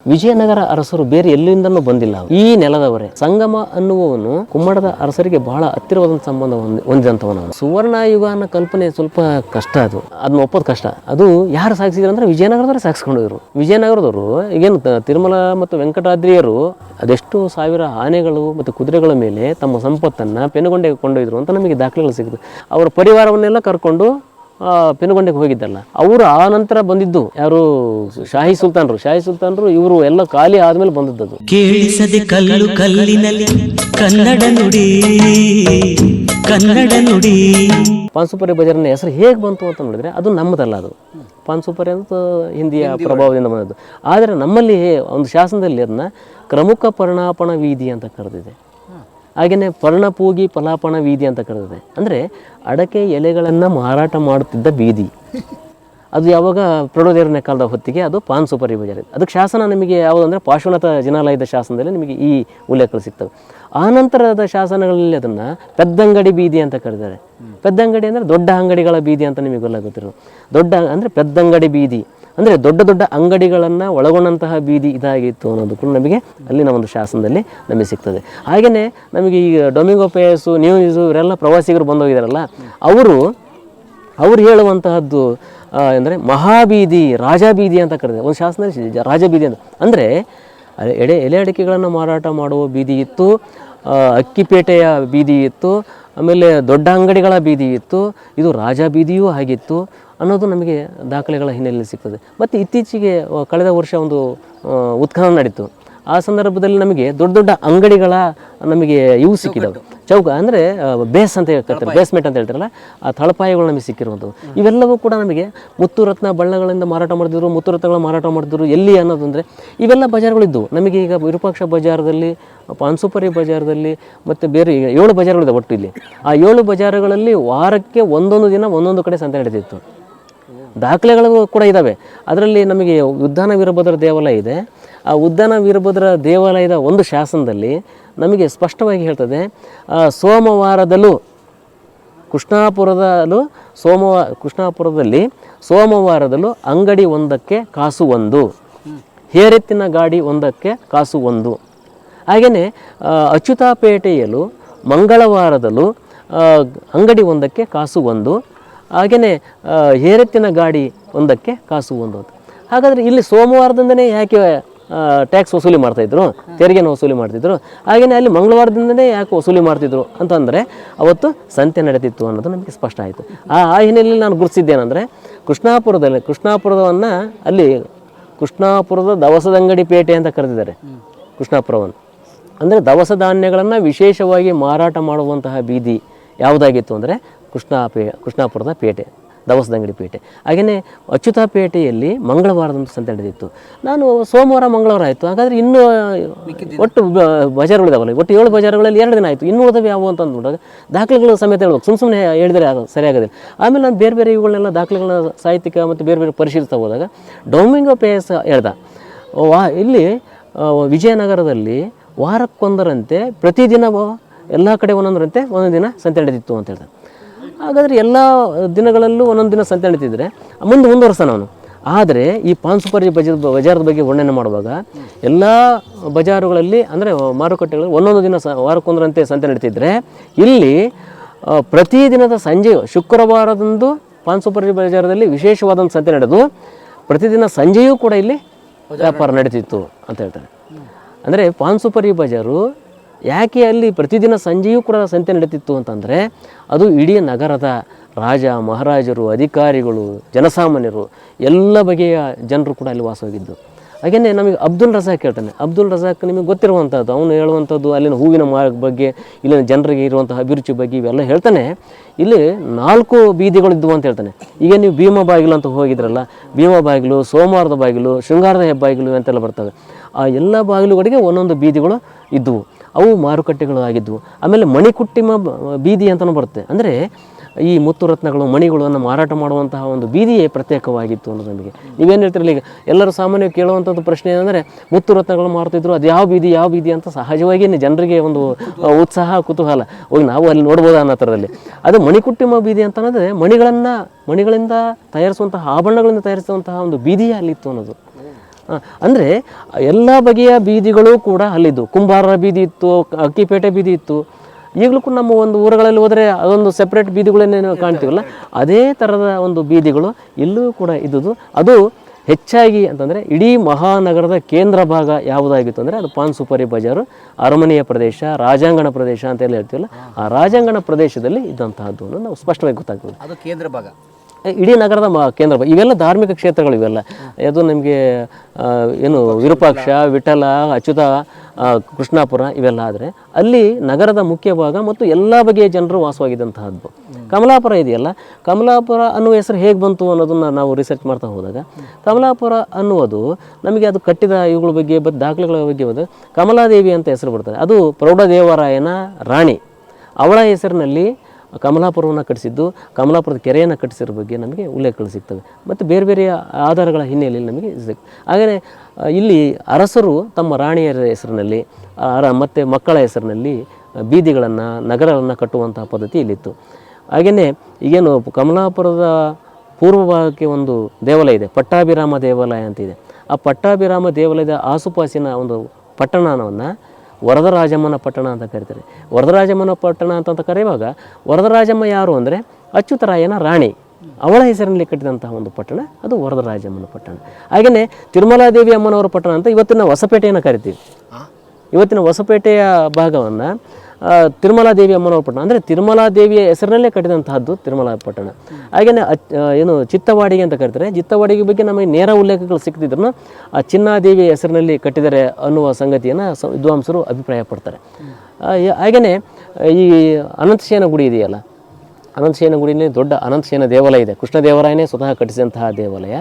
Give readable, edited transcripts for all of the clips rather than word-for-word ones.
ವಿಜಯನಗರ ಅರಸರು ಬೇರೆ ಎಲ್ಲಿಂದನೂ ಬಂದಿಲ್ಲ. ಈ ನೆಲದವರೇ. ಸಂಗಮ ಅನ್ನುವವನು ಕುಮ್ಮಟದ ಅರಸರಿಗೆ ಬಹಳ ಹತ್ತಿರವಾದ ಸಂಬಂಧ ಹೊಂದಿದಂಥವನು. ಸುವರ್ಣಯುಗ ಅನ್ನೋ ಕಲ್ಪನೆ ಸ್ವಲ್ಪ ಕಷ್ಟ, ಅದನ್ನ ಒಪ್ಪೋದು ಕಷ್ಟ. ಅದು ಯಾರು ಸಾಗಿಸಿದ್ರು ಅಂದ್ರೆ ವಿಜಯನಗರದವರೇ ಸಾಗಿಸ್ಕೊಂಡಿದ್ರು. ವಿಜಯನಗರದವರು ಈಗೇನು ತಿರುಮಲ ಮತ್ತು ವೆಂಕಟಾದ್ರಿಯರು ಅದೆಷ್ಟು ಸಾವಿರ ಆನೆಗಳು ಮತ್ತು ಕುದುರೆಗಳ ಮೇಲೆ ತಮ್ಮ ಸಂಪತ್ತನ್ನು ಪೆನುಗೊಂಡೆಗೆ ಕೊಂಡೊಯ್ದರು ಅಂತ ನಮಗೆ ದಾಖಲೆಗಳು ಸಿಗುತ್ತೆ. ಅವರ ಪರಿವಾರವನ್ನೆಲ್ಲ ಕರ್ಕೊಂಡು ಪೆನುಗೊಂಡೆಗೆ ಹೋಗಿದ್ದಲ್ಲ. ಅವರು ಆ ನಂತರ ಬಂದಿದ್ದು ಯಾರು? ಶಾಹಿ ಸುಲ್ತಾನರು ಇವರು ಎಲ್ಲ ಖಾಲಿ ಆದ್ಮೇಲೆ ಬಂದದ್ದು. ಕೇಳಿಸದೆ ಕಲ್ಲು ಕಲ್ಲಿನಲ್ಲಿ ಕನ್ನಡ ನುಡಿ ಪಾನ್ಸುಪರಿ ಬಜಾರ್ನ ಹೆಸರು ಹೇಗೆ ಬಂತು ಅಂತ ನೋಡಿದ್ರೆ ಅದು ನಮ್ಮದಲ್ಲ. ಅದು ಪಾನ್ಸುಪರಿ ಅಂತ ಹಿಂದಿಯ ಪ್ರಭಾವದಿಂದ ಬಂದದ್ದು. ಆದರೆ ನಮ್ಮಲ್ಲಿ ಒಂದು ಶಾಸನದಲ್ಲಿ ಅದನ್ನ ಕ್ರಮುಖ ಪರ್ಣಾಪಣ ವೀದಿ ಅಂತ ಕರೆದಿದೆ. ಹಾಗೆಯೇ ಪರ್ಣಪೂಗಿ ಫಲಾಪಣ ವೀದಿ ಅಂತ ಕರೆದಿದೆ. ಅಂದರೆ ಅಡಕೆ ಎಲೆಗಳನ್ನು ಮಾರಾಟ ಮಾಡುತ್ತಿದ್ದ ಬೀದಿ. ಅದು ಯಾವಾಗ ಪ್ರೌಢದೇವರನ ಕಾಲದ ಹೊತ್ತಿಗೆ ಅದು ಪಾನ್ಸುಪರಿ ಬಜಾರ್. ಅದಕ್ಕೆ ಶಾಸನ ನಿಮಗೆ ಯಾವುದಂದರೆ ಪಾರ್ಶ್ವನಾಥ ಜಿನಾಲಯದ ಶಾಸನದಲ್ಲಿ ನಿಮಗೆ ಈ ಉಲ್ಲೇಖಗಳು ಸಿಗ್ತವೆ. ಆನಂತರದ ಶಾಸನಗಳಲ್ಲಿ ಅದನ್ನು ಪೆದ್ದಂಗಡಿ ಬೀದಿ ಅಂತ ಕರೆದಿದ್ದಾರೆ. ಪೆದ್ದಂಗಡಿ ಅಂದರೆ ದೊಡ್ಡ ಅಂಗಡಿಗಳ ಬೀದಿ ಅಂತ ನಿಮಗೆ ಗೊತ್ತಾಗುತ್ತಿರೋ. ದೊಡ್ಡ ಅಂದರೆ ಪೆದ್ದಂಗಡಿ ಬೀದಿ ಅಂದರೆ ದೊಡ್ಡ ದೊಡ್ಡ ಅಂಗಡಿಗಳನ್ನು ಒಳಗೊಂಡಂತಹ ಬೀದಿ ಇದಾಗಿತ್ತು ಅನ್ನೋದು ಕೂಡ ನಮಗೆ ಅಲ್ಲಿನ ಒಂದು ಶಾಸನದಲ್ಲಿ ನಮಗೆ ಸಿಗ್ತದೆ. ಹಾಗೆಯೇ ನಮಗೆ ಈಗ ಡೊಮಿಂಗೋ ಪೇಸು ನ್ಯೂಸು ಇವರೆಲ್ಲ ಪ್ರವಾಸಿಗರು ಬಂದೋಗಿದಾರಲ್ಲ, ಅವರು ಹೇಳುವಂತಹದ್ದು ಅಂದರೆ ಮಹಾಬೀದಿ, ರಾಜಬೀದಿ ಅಂತ ಕರೆದಿದೆ. ಒಂದು ಶಾಸನದಲ್ಲಿ ರಾಜಬೀದಿ ಅಂತ ಅಂದರೆ ಎಲೆ ಅಡಿಕೆಗಳನ್ನು ಮಾರಾಟ ಮಾಡುವ ಬೀದಿ ಇತ್ತು, ಅಕ್ಕಿಪೇಟೆಯ ಬೀದಿ ಇತ್ತು, ಆಮೇಲೆ ದೊಡ್ಡ ಅಂಗಡಿಗಳ ಬೀದಿ ಇತ್ತು, ಇದು ರಾಜ ಬೀದಿಯೂ ಆಗಿತ್ತು ಅನ್ನೋದು ನಮಗೆ ದಾಖಲೆಗಳ ಹಿನ್ನೆಲೆಯಲ್ಲಿ ಸಿಗ್ತದೆ. ಮತ್ತು ಇತ್ತೀಚೆಗೆ ಕಳೆದ ವರ್ಷ ಒಂದು ಉತ್ಖನನ ನಡೀತು. ಆ ಸಂದರ್ಭದಲ್ಲಿ ನಮಗೆ ದೊಡ್ಡ ದೊಡ್ಡ ಅಂಗಡಿಗಳ ನಮಗೆ ಇವು ಸಿಕ್ಕಿದವು. ಚೌಕ ಅಂದರೆ ಬೇಸ್ ಅಂತ ಹೇಳ್ತಾರೆ, ಬೇಸ್ಮೆಂಟ್ ಅಂತ ಹೇಳ್ತಾರಲ್ಲ, ಆ ತಳಪಾಯಗಳು ನಮಗೆ ಸಿಕ್ಕಿರುವಂಥವು. ಇವೆಲ್ಲವೂ ಕೂಡ ನಮಗೆ ಮುತ್ತು ರತ್ನ ಬಣ್ಣಗಳಿಂದ ಮಾರಾಟ ಮಾಡಿದ್ರು, ಮುತ್ತು ರತ್ನಗಳ ಮಾರಾಟ ಮಾಡಿದ್ರು. ಎಲ್ಲಿ ಅನ್ನೋದು ಅಂದರೆ ಇವೆಲ್ಲ ಬಜಾರ್ಗಳಿದ್ದವು. ನಮಗೆ ಈಗ ವಿರೂಪಾಕ್ಷ ಬಜಾರದಲ್ಲಿ, ಪಾನ್ಸುಪರಿ ಬಜಾರದಲ್ಲಿ ಮತ್ತು ಬೇರೆ 7 ಬಜಾರ್ಗಳಿದೆ ಒಟ್ಟು ಇಲ್ಲಿ. ಆ 7 ಬಜಾರುಗಳಲ್ಲಿ ವಾರಕ್ಕೆ ಒಂದೊಂದು ದಿನ ಒಂದೊಂದು ಕಡೆ ಸಂತೆ ನಡೀತಿತ್ತು. ದಾಖಲೆಗಳು ಕೂಡ ಇದ್ದಾವೆ. ಅದರಲ್ಲಿ ನಮಗೆ ಉದ್ಯಾನ ವೀರಭದ್ರ ದೇವಾಲಯ ಇದೆ. ಆ ಉದ್ಯಾನ ವೀರಭದ್ರ ದೇವಾಲಯದ ಒಂದು ಶಾಸನದಲ್ಲಿ ನಮಗೆ ಸ್ಪಷ್ಟವಾಗಿ ಹೇಳ್ತದೆ, ಸೋಮವಾರದಲ್ಲೂ ಕೃಷ್ಣಾಪುರದಲ್ಲಿ ಸೋಮವಾರದಲ್ಲೂ ಅಂಗಡಿ ಒಂದಕ್ಕೆ ಕಾಸು 1, ಹೇರೆತ್ತಿನ ಗಾಡಿ ಒಂದಕ್ಕೆ ಕಾಸು 1. ಹಾಗೆಯೇ ಅಚ್ಯುತಾಪೇಟೆಯಲ್ಲೂ ಮಂಗಳವಾರದಲ್ಲೂ ಅಂಗಡಿ ಒಂದಕ್ಕೆ ಕಾಸು 1, ಹಾಗೆಯೇ ಹೇರೆತ್ತಿನ ಗಾಡಿ ಒಂದಕ್ಕೆ ಕಾಸು 1. ಹಾಗಾದರೆ ಇಲ್ಲಿ ಸೋಮವಾರದಿಂದನೇ ಯಾಕೆ ಟ್ಯಾಕ್ಸ್ ವಸೂಲಿ ಮಾಡ್ತಾಯಿದ್ರು, ತೆರಿಗೆನ ವಸೂಲಿ ಮಾಡ್ತಿದ್ರು? ಹಾಗೆಯೇ ಅಲ್ಲಿ ಮಂಗಳವಾರದಿಂದನೇ ಯಾಕೆ ವಸೂಲಿ ಮಾಡ್ತಿದ್ರು ಅಂತಂದರೆ ಅವತ್ತು ಸಂತೆ ನಡೀತಿತ್ತು ಅನ್ನೋದು ನಮಗೆ ಸ್ಪಷ್ಟ ಆಯಿತು. ಆ ಹಿನ್ನೆಲೆಯಲ್ಲಿ ನಾನು ಗುರುತಿಸಿದ್ದೇನೆಂದರೆ ಕೃಷ್ಣಾಪುರವನ್ನು ಅಲ್ಲಿ ಕೃಷ್ಣಾಪುರದ ದವಸದಂಗಡಿ ಪೇಟೆ ಅಂತ ಕರೆದಿದ್ದಾರೆ. ಕೃಷ್ಣಾಪುರವನ್ನು ಅಂದರೆ ದವಸ ಧಾನ್ಯಗಳನ್ನು ವಿಶೇಷವಾಗಿ ಮಾರಾಟ ಮಾಡುವಂತಹ ಬೀದಿ ಯಾವುದಾಗಿತ್ತು ಅಂದರೆ ಕೃಷ್ಣಾಪುರದ ಪೇಟೆ, ದವಸದಂಗಡಿ ಪೇಟೆ. ಹಾಗೆಯೇ ಅಚ್ಯುತಾಪೇಟೆಯಲ್ಲಿ ಮಂಗಳವಾರದಂದು ಸಂತೆ ನಡೆದಿತ್ತು. ನಾನು ಸೋಮವಾರ ಮಂಗಳವಾರ ಆಯಿತು, ಹಾಗಾದರೆ ಇನ್ನೂ ಒಟ್ಟು ಬಜಾರ್ಗಳಿದಾವಲ್ಲ, ಒಟ್ಟು 7 ಬಜಾರ್ಗಳಲ್ಲಿ 2 ದಿನ ಆಯಿತು, ಇನ್ನೂ ಉಳಿದವು ಯಾವುವು ಅಂತ ಅಂದ್ಬಿಟ್ಟಾಗ ದಾಖಲೆಗಳು ಸಮೇತ ಹೇಳ್ಬೇಕು. ಸುಮ್ಮನೆ ಹೇಳಿದರೆ ಸರಿಯಾಗೋದಿಲ್ಲ. ಆಮೇಲೆ ನಾನು ಬೇರೆ ಬೇರೆ ಇವುಗಳನ್ನೆಲ್ಲ ದಾಖಲೆಗಳನ್ನ ಸಾಹಿತ್ಯಿಕ ಮತ್ತು ಬೇರೆ ಬೇರೆ ಪರಿಶೀಲಿಸ್ತಾ ಹೋದಾಗ ಡೊಮಿಂಗೋ ಪೇಸ್ ಹೇಳ್ದ, ಇಲ್ಲಿ ವಿಜಯನಗರದಲ್ಲಿ ವಾರಕ್ಕೊಂದರಂತೆ ಪ್ರತಿದಿನ ಎಲ್ಲ ಕಡೆ ಒಂದೊಂದರಂತೆ ಒಂದೊಂದು ದಿನ ಸಂತೆ ನಡೆದಿತ್ತು ಅಂತ ಹೇಳ್ದೆ. ಹಾಗಾದರೆ ಎಲ್ಲ ದಿನಗಳಲ್ಲೂ ಒಂದೊಂದು ದಿನ ಸಂತೆ ನಡೀತಿದ್ರೆ ಮುಂದುವರ್ಸಾನ ಅವನು. ಆದರೆ ಈ ಪಾನ್ಸುಪರಿ ಬಜಾರದ ಬಗ್ಗೆ ವರ್ಣನೆ ಮಾಡುವಾಗ ಎಲ್ಲ ಬಜಾರುಗಳಲ್ಲಿ ಅಂದರೆ ಮಾರುಕಟ್ಟೆಗಳಲ್ಲಿ ಒಂದೊಂದು ದಿನ ವಾರಕ್ಕೊಂದರಂತೆ ಸಂತೆ ನಡೀತಿದ್ರೆ, ಇಲ್ಲಿ ಪ್ರತಿದಿನದ ಸಂಜೆ ಶುಕ್ರವಾರದಂದು ಪಾನ್ಸುಪರಿ ಬಜಾರದಲ್ಲಿ ವಿಶೇಷವಾದಂಥ ಸಂತೆ ನಡೆದು ಪ್ರತಿದಿನ ಸಂಜೆಯೂ ಕೂಡ ಇಲ್ಲಿ ವ್ಯಾಪಾರ ನಡೀತಿತ್ತು ಅಂತ ಹೇಳ್ತಾರೆ. ಅಂದರೆ ಪಾನ್ಸುಪರಿ ಬಜಾರು ಯಾಕೆ ಅಲ್ಲಿ ಪ್ರತಿದಿನ ಸಂಜೆಯೂ ಕೂಡ ಸಂತೆ ನಡೀತಿತ್ತು ಅಂತಂದರೆ ಅದು ಇಡೀ ನಗರದ ರಾಜ ಮಹಾರಾಜರು, ಅಧಿಕಾರಿಗಳು, ಜನಸಾಮಾನ್ಯರು ಎಲ್ಲ ಬಗೆಯ ಜನರು ಕೂಡ ಅಲ್ಲಿ ವಾಸವಾಗಿದ್ದು. ಹಾಗೆಯೇ ನಮಗೆ ಅಬ್ದುಲ್ ರಜಾಕ್ ಹೇಳ್ತಾನೆ. ಅಬ್ದುಲ್ ರಜಾಕ್ ನಿಮಗೆ ಗೊತ್ತಿರುವಂಥದ್ದು, ಅವನು ಹೇಳುವಂಥದ್ದು ಅಲ್ಲಿನ ಹೂವಿನ ಬಗ್ಗೆ, ಇಲ್ಲಿನ ಜನರಿಗೆ ಇರುವಂತಹ ಅಭಿರುಚಿ ಬಗ್ಗೆ ಇವೆಲ್ಲ ಹೇಳ್ತಾನೆ. ಇಲ್ಲಿ 4 ಬೀದಿಗಳಿದ್ದವು ಅಂತ ಹೇಳ್ತಾನೆ. ಈಗ ನೀವು ಭೀಮ ಬಾಗಿಲು ಅಂತ ಹೋಗಿದ್ರಲ್ಲ, ಭೀಮ ಬಾಗಿಲು, ಸೋಮವಾರದ ಬಾಗಿಲು, ಶೃಂಗಾರದ ಹೆಬ್ಬಾಗಿಲು ಅಂತೆಲ್ಲ ಬರ್ತವೆ. ಆ ಎಲ್ಲ ಬಾಗಿಲುಗಳಿಗೆ ಒಂದೊಂದು ಬೀದಿಗಳು ಇದ್ದವು. ಅವು ಮಾರುಕಟ್ಟೆಗಳು ಆಗಿದ್ದವು. ಆಮೇಲೆ ಮಣಿಕುಟ್ಟಿಮ ಬೀದಿ ಅಂತಲೂ ಬರುತ್ತೆ. ಅಂದರೆ ಈ ಮುತ್ತು ರತ್ನಗಳು, ಮಣಿಗಳನ್ನು ಮಾರಾಟ ಮಾಡುವಂತಹ ಒಂದು ಬೀದಿಯೇ ಪ್ರತ್ಯೇಕವಾಗಿತ್ತು ಅನ್ನೋದು ನಮಗೆ. ನೀವೇನು ಹೇಳ್ತಿರಲಿಲ್ಲ, ಈಗ ಎಲ್ಲರೂ ಸಾಮಾನ್ಯವಾಗಿ ಕೇಳುವಂಥದ್ದು ಪ್ರಶ್ನೆ ಏನಂದರೆ ಮುತ್ತು ರತ್ನಗಳು ಮಾರ್ತಿದ್ರು, ಅದು ಯಾವ ಬೀದಿ ಅಂತ ಸಹಜವಾಗಿ ಜನರಿಗೆ ಒಂದು ಉತ್ಸಾಹ, ಕುತೂಹಲ, ಹೋಗಿ ನಾವು ಅಲ್ಲಿ ನೋಡ್ಬೋದು ಅನ್ನೋ ಥರದಲ್ಲಿ. ಅದು ಮಣಿಕುಟ್ಟಿಮ ಬೀದಿ ಅಂತ ಅನ್ನೋದ್ರೆ ಮಣಿಗಳಿಂದ ತಯಾರಿಸುವಂತಹ, ಆಭರಣಗಳಿಂದ ತಯಾರಿಸುವಂತಹ ಒಂದು ಬೀದಿಯೇ ಅಲ್ಲಿತ್ತು ಅನ್ನೋದು. ಅಂದರೆ ಎಲ್ಲ ಬಗೆಯ ಬೀದಿಗಳು ಕೂಡ ಅಲ್ಲಿದ್ದು. ಕುಂಬಾರರ ಬೀದಿ ಇತ್ತು, ಅಕ್ಕಿಪೇಟೆ ಬೀದಿ ಇತ್ತು. ಈಗಲೂ ಕೂಡ ನಮ್ಮ ಒಂದು ಊರುಗಳಲ್ಲಿ ಹೋದರೆ ಅದೊಂದು ಸೆಪ್ರೇಟ್ ಬೀದಿಗಳನ್ನೇನು ಕಾಣ್ತೀವಲ್ಲ, ಅದೇ ಥರದ ಒಂದು ಬೀದಿಗಳು ಇಲ್ಲೂ ಕೂಡ ಇದ್ದುದು. ಅದು ಹೆಚ್ಚಾಗಿ ಅಂತಂದರೆ ಇಡೀ ಮಹಾನಗರದ ಕೇಂದ್ರ ಭಾಗ ಯಾವುದಾಗಿತ್ತು ಅಂದರೆ ಅದು ಪಾನ್ ಸುಪಾರಿ ಬಜಾರು, ಅರಮನೆಯ ಪ್ರದೇಶ, ರಾಜಾಂಗಣ ಪ್ರದೇಶ ಅಂತೆಲ್ಲ ಹೇಳ್ತೀವಲ್ಲ, ಆ ರಾಜಾಂಗಣ ಪ್ರದೇಶದಲ್ಲಿ ಇದ್ದಂತಹದ್ದು ನಾವು ಸ್ಪಷ್ಟವಾಗಿ ಗೊತ್ತಾಗ್ತದೆ. ಅದು ಕೇಂದ್ರ ಭಾಗ, ಇಡೀ ನಗರದ ಕೇಂದ್ರ ಭಾಗ. ಇವೆಲ್ಲ ಧಾರ್ಮಿಕ ಕ್ಷೇತ್ರಗಳು. ಇವೆಲ್ಲ ಅದು ನಮಗೆ ಏನು ವಿರೂಪಾಕ್ಷ, ವಿಠಲ, ಅಚ್ಯುತ, ಕೃಷ್ಣಾಪುರ ಇವೆಲ್ಲ. ಆದರೆ ಅಲ್ಲಿ ನಗರದ ಮುಖ್ಯ ಭಾಗ ಮತ್ತು ಎಲ್ಲ ಬಗೆಯ ಜನರು ವಾಸವಾಗಿದ್ದಂತಹದ್ದು. ಕಮಲಾಪುರ ಇದೆಯಲ್ಲ, ಕಮಲಾಪುರ ಅನ್ನುವ ಹೆಸರು ಹೇಗೆ ಬಂತು ಅನ್ನೋದನ್ನು ನಾವು ರಿಸರ್ಚ್ ಮಾಡ್ತಾ ಹೋದಾಗ, ಕಮಲಾಪುರ ಅನ್ನುವುದು ನಮಗೆ ಅದು ಕಟ್ಟಿದ ಇವುಗಳ ಬಗ್ಗೆ ದಾಖಲೆಗಳ ಬಗ್ಗೆ ಬಂದು ಕಮಲಾದೇವಿ ಅಂತ ಹೆಸರು ಬರ್ತದೆ. ಅದು ಪ್ರೌಢದೇವರಾಯನ ರಾಣಿ, ಅವಳ ಹೆಸರಿನಲ್ಲಿ ಕಮಲಾಪುರವನ್ನು ಕಟ್ಟಿಸಿದ್ದು, ಕಮಲಾಪುರದ ಕೆರೆಯನ್ನು ಕಟ್ಟಿಸಿರೋ ಬಗ್ಗೆ ನಮಗೆ ಉಲ್ಲೇಖಗಳು ಸಿಗ್ತವೆ. ಮತ್ತು ಬೇರೆ ಬೇರೆ ಆಧಾರಗಳ ಹಿನ್ನೆಲೆಯಲ್ಲಿ ನಮಗೆ ಹಾಗೆಯೇ ಇಲ್ಲಿ ಅರಸರು ತಮ್ಮ ರಾಣಿಯರ ಹೆಸರಿನಲ್ಲಿ ಮತ್ತು ಮಕ್ಕಳ ಹೆಸರಿನಲ್ಲಿ ಬೀದಿಗಳನ್ನು, ನಗರಗಳನ್ನು ಕಟ್ಟುವಂತಹ ಪದ್ಧತಿ ಇಲ್ಲಿತ್ತು. ಹಾಗೆಯೇ ಈಗೇನು ಕಮಲಾಪುರದ ಪೂರ್ವ ಭಾಗಕ್ಕೆ ಒಂದು ದೇವಾಲಯ ಇದೆ, ಪಟ್ಟಾಭಿರಾಮ ದೇವಾಲಯ ಅಂತಿದೆ. ಆ ಪಟ್ಟಾಭಿರಾಮ ದೇವಾಲಯದ ಆಸುಪಾಸಿನ ಒಂದು ಪಟ್ಟಣವನ್ನು ವರದರಾಜಮ್ಮನ ಪಟ್ಟಣ ಅಂತ ಕರೀತಾರೆ. ವರದರಾಜಮ್ಮನ ಪಟ್ಟಣ ಅಂತ ಕರೆಯುವಾಗ ವರದರಾಜಮ್ಮ ಯಾರು ಅಂದರೆ ಅಚ್ಯುತರಾಯನ ರಾಣಿ, ಅವಳ ಹೆಸರಿನಲ್ಲಿ ಕಟ್ಟಿದಂತಹ ಒಂದು ಪಟ್ಟಣ ಅದು ವರದರಾಜಮ್ಮನ ಪಟ್ಟಣ. ಹಾಗೆಯೇ ತಿರುಮಲಾದೇವಿ ಅಮ್ಮನವರ ಪಟ್ಟಣ ಅಂತ ಇವತ್ತಿನ ಹೊಸಪೇಟೆಯನ್ನು ಕರಿತೀವಿ. ಇವತ್ತಿನ ಹೊಸಪೇಟೆಯ ಭಾಗವನ್ನು ತಿರುಮಲಾದೇವಿ ಅಮ್ಮನವರ ಪಟ್ಟಣ ಅಂದರೆ ತಿರುಮಲಾದೇವಿಯ ಹೆಸರಿನಲ್ಲೇ ಕಟ್ಟಿದಂತಹದ್ದು ತಿರುಮಲ ಪಟ್ಟಣ. ಹಾಗೆಯೇ ಏನು ಚಿತ್ತವಾಡಿಗೆ ಅಂತ ಕರೀತಾರೆ. ಚಿತ್ತವಾಡಿಗೆ ಬಗ್ಗೆ ನಮಗೆ ನೇರ ಉಲ್ಲೇಖಗಳು ಸಿಕ್ತಿದ್ರು ಆ ಚಿನ್ನಾದೇವಿಯ ಹೆಸರಿನಲ್ಲಿ ಕಟ್ಟಿದ್ದಾರೆ ಅನ್ನುವ ಸಂಗತಿಯನ್ನು ವಿದ್ವಾಂಸರು ಅಭಿಪ್ರಾಯ ಪಡ್ತಾರೆ. ಹಾಗೆಯೇ ಈ ಅನಂತಶಯನ ಗುಡಿ ಇದೆಯಲ್ಲ, ಅನಂತಶಯನ ಗುಡಿಯಲ್ಲಿ ದೊಡ್ಡ ಅನಂತಶಯನ ದೇವಾಲಯ ಇದೆ. ಕೃಷ್ಣದೇವರಾಯನೇ ಸ್ವತಃ ಕಟ್ಟಿಸಿದಂತಹ ದೇವಾಲಯ.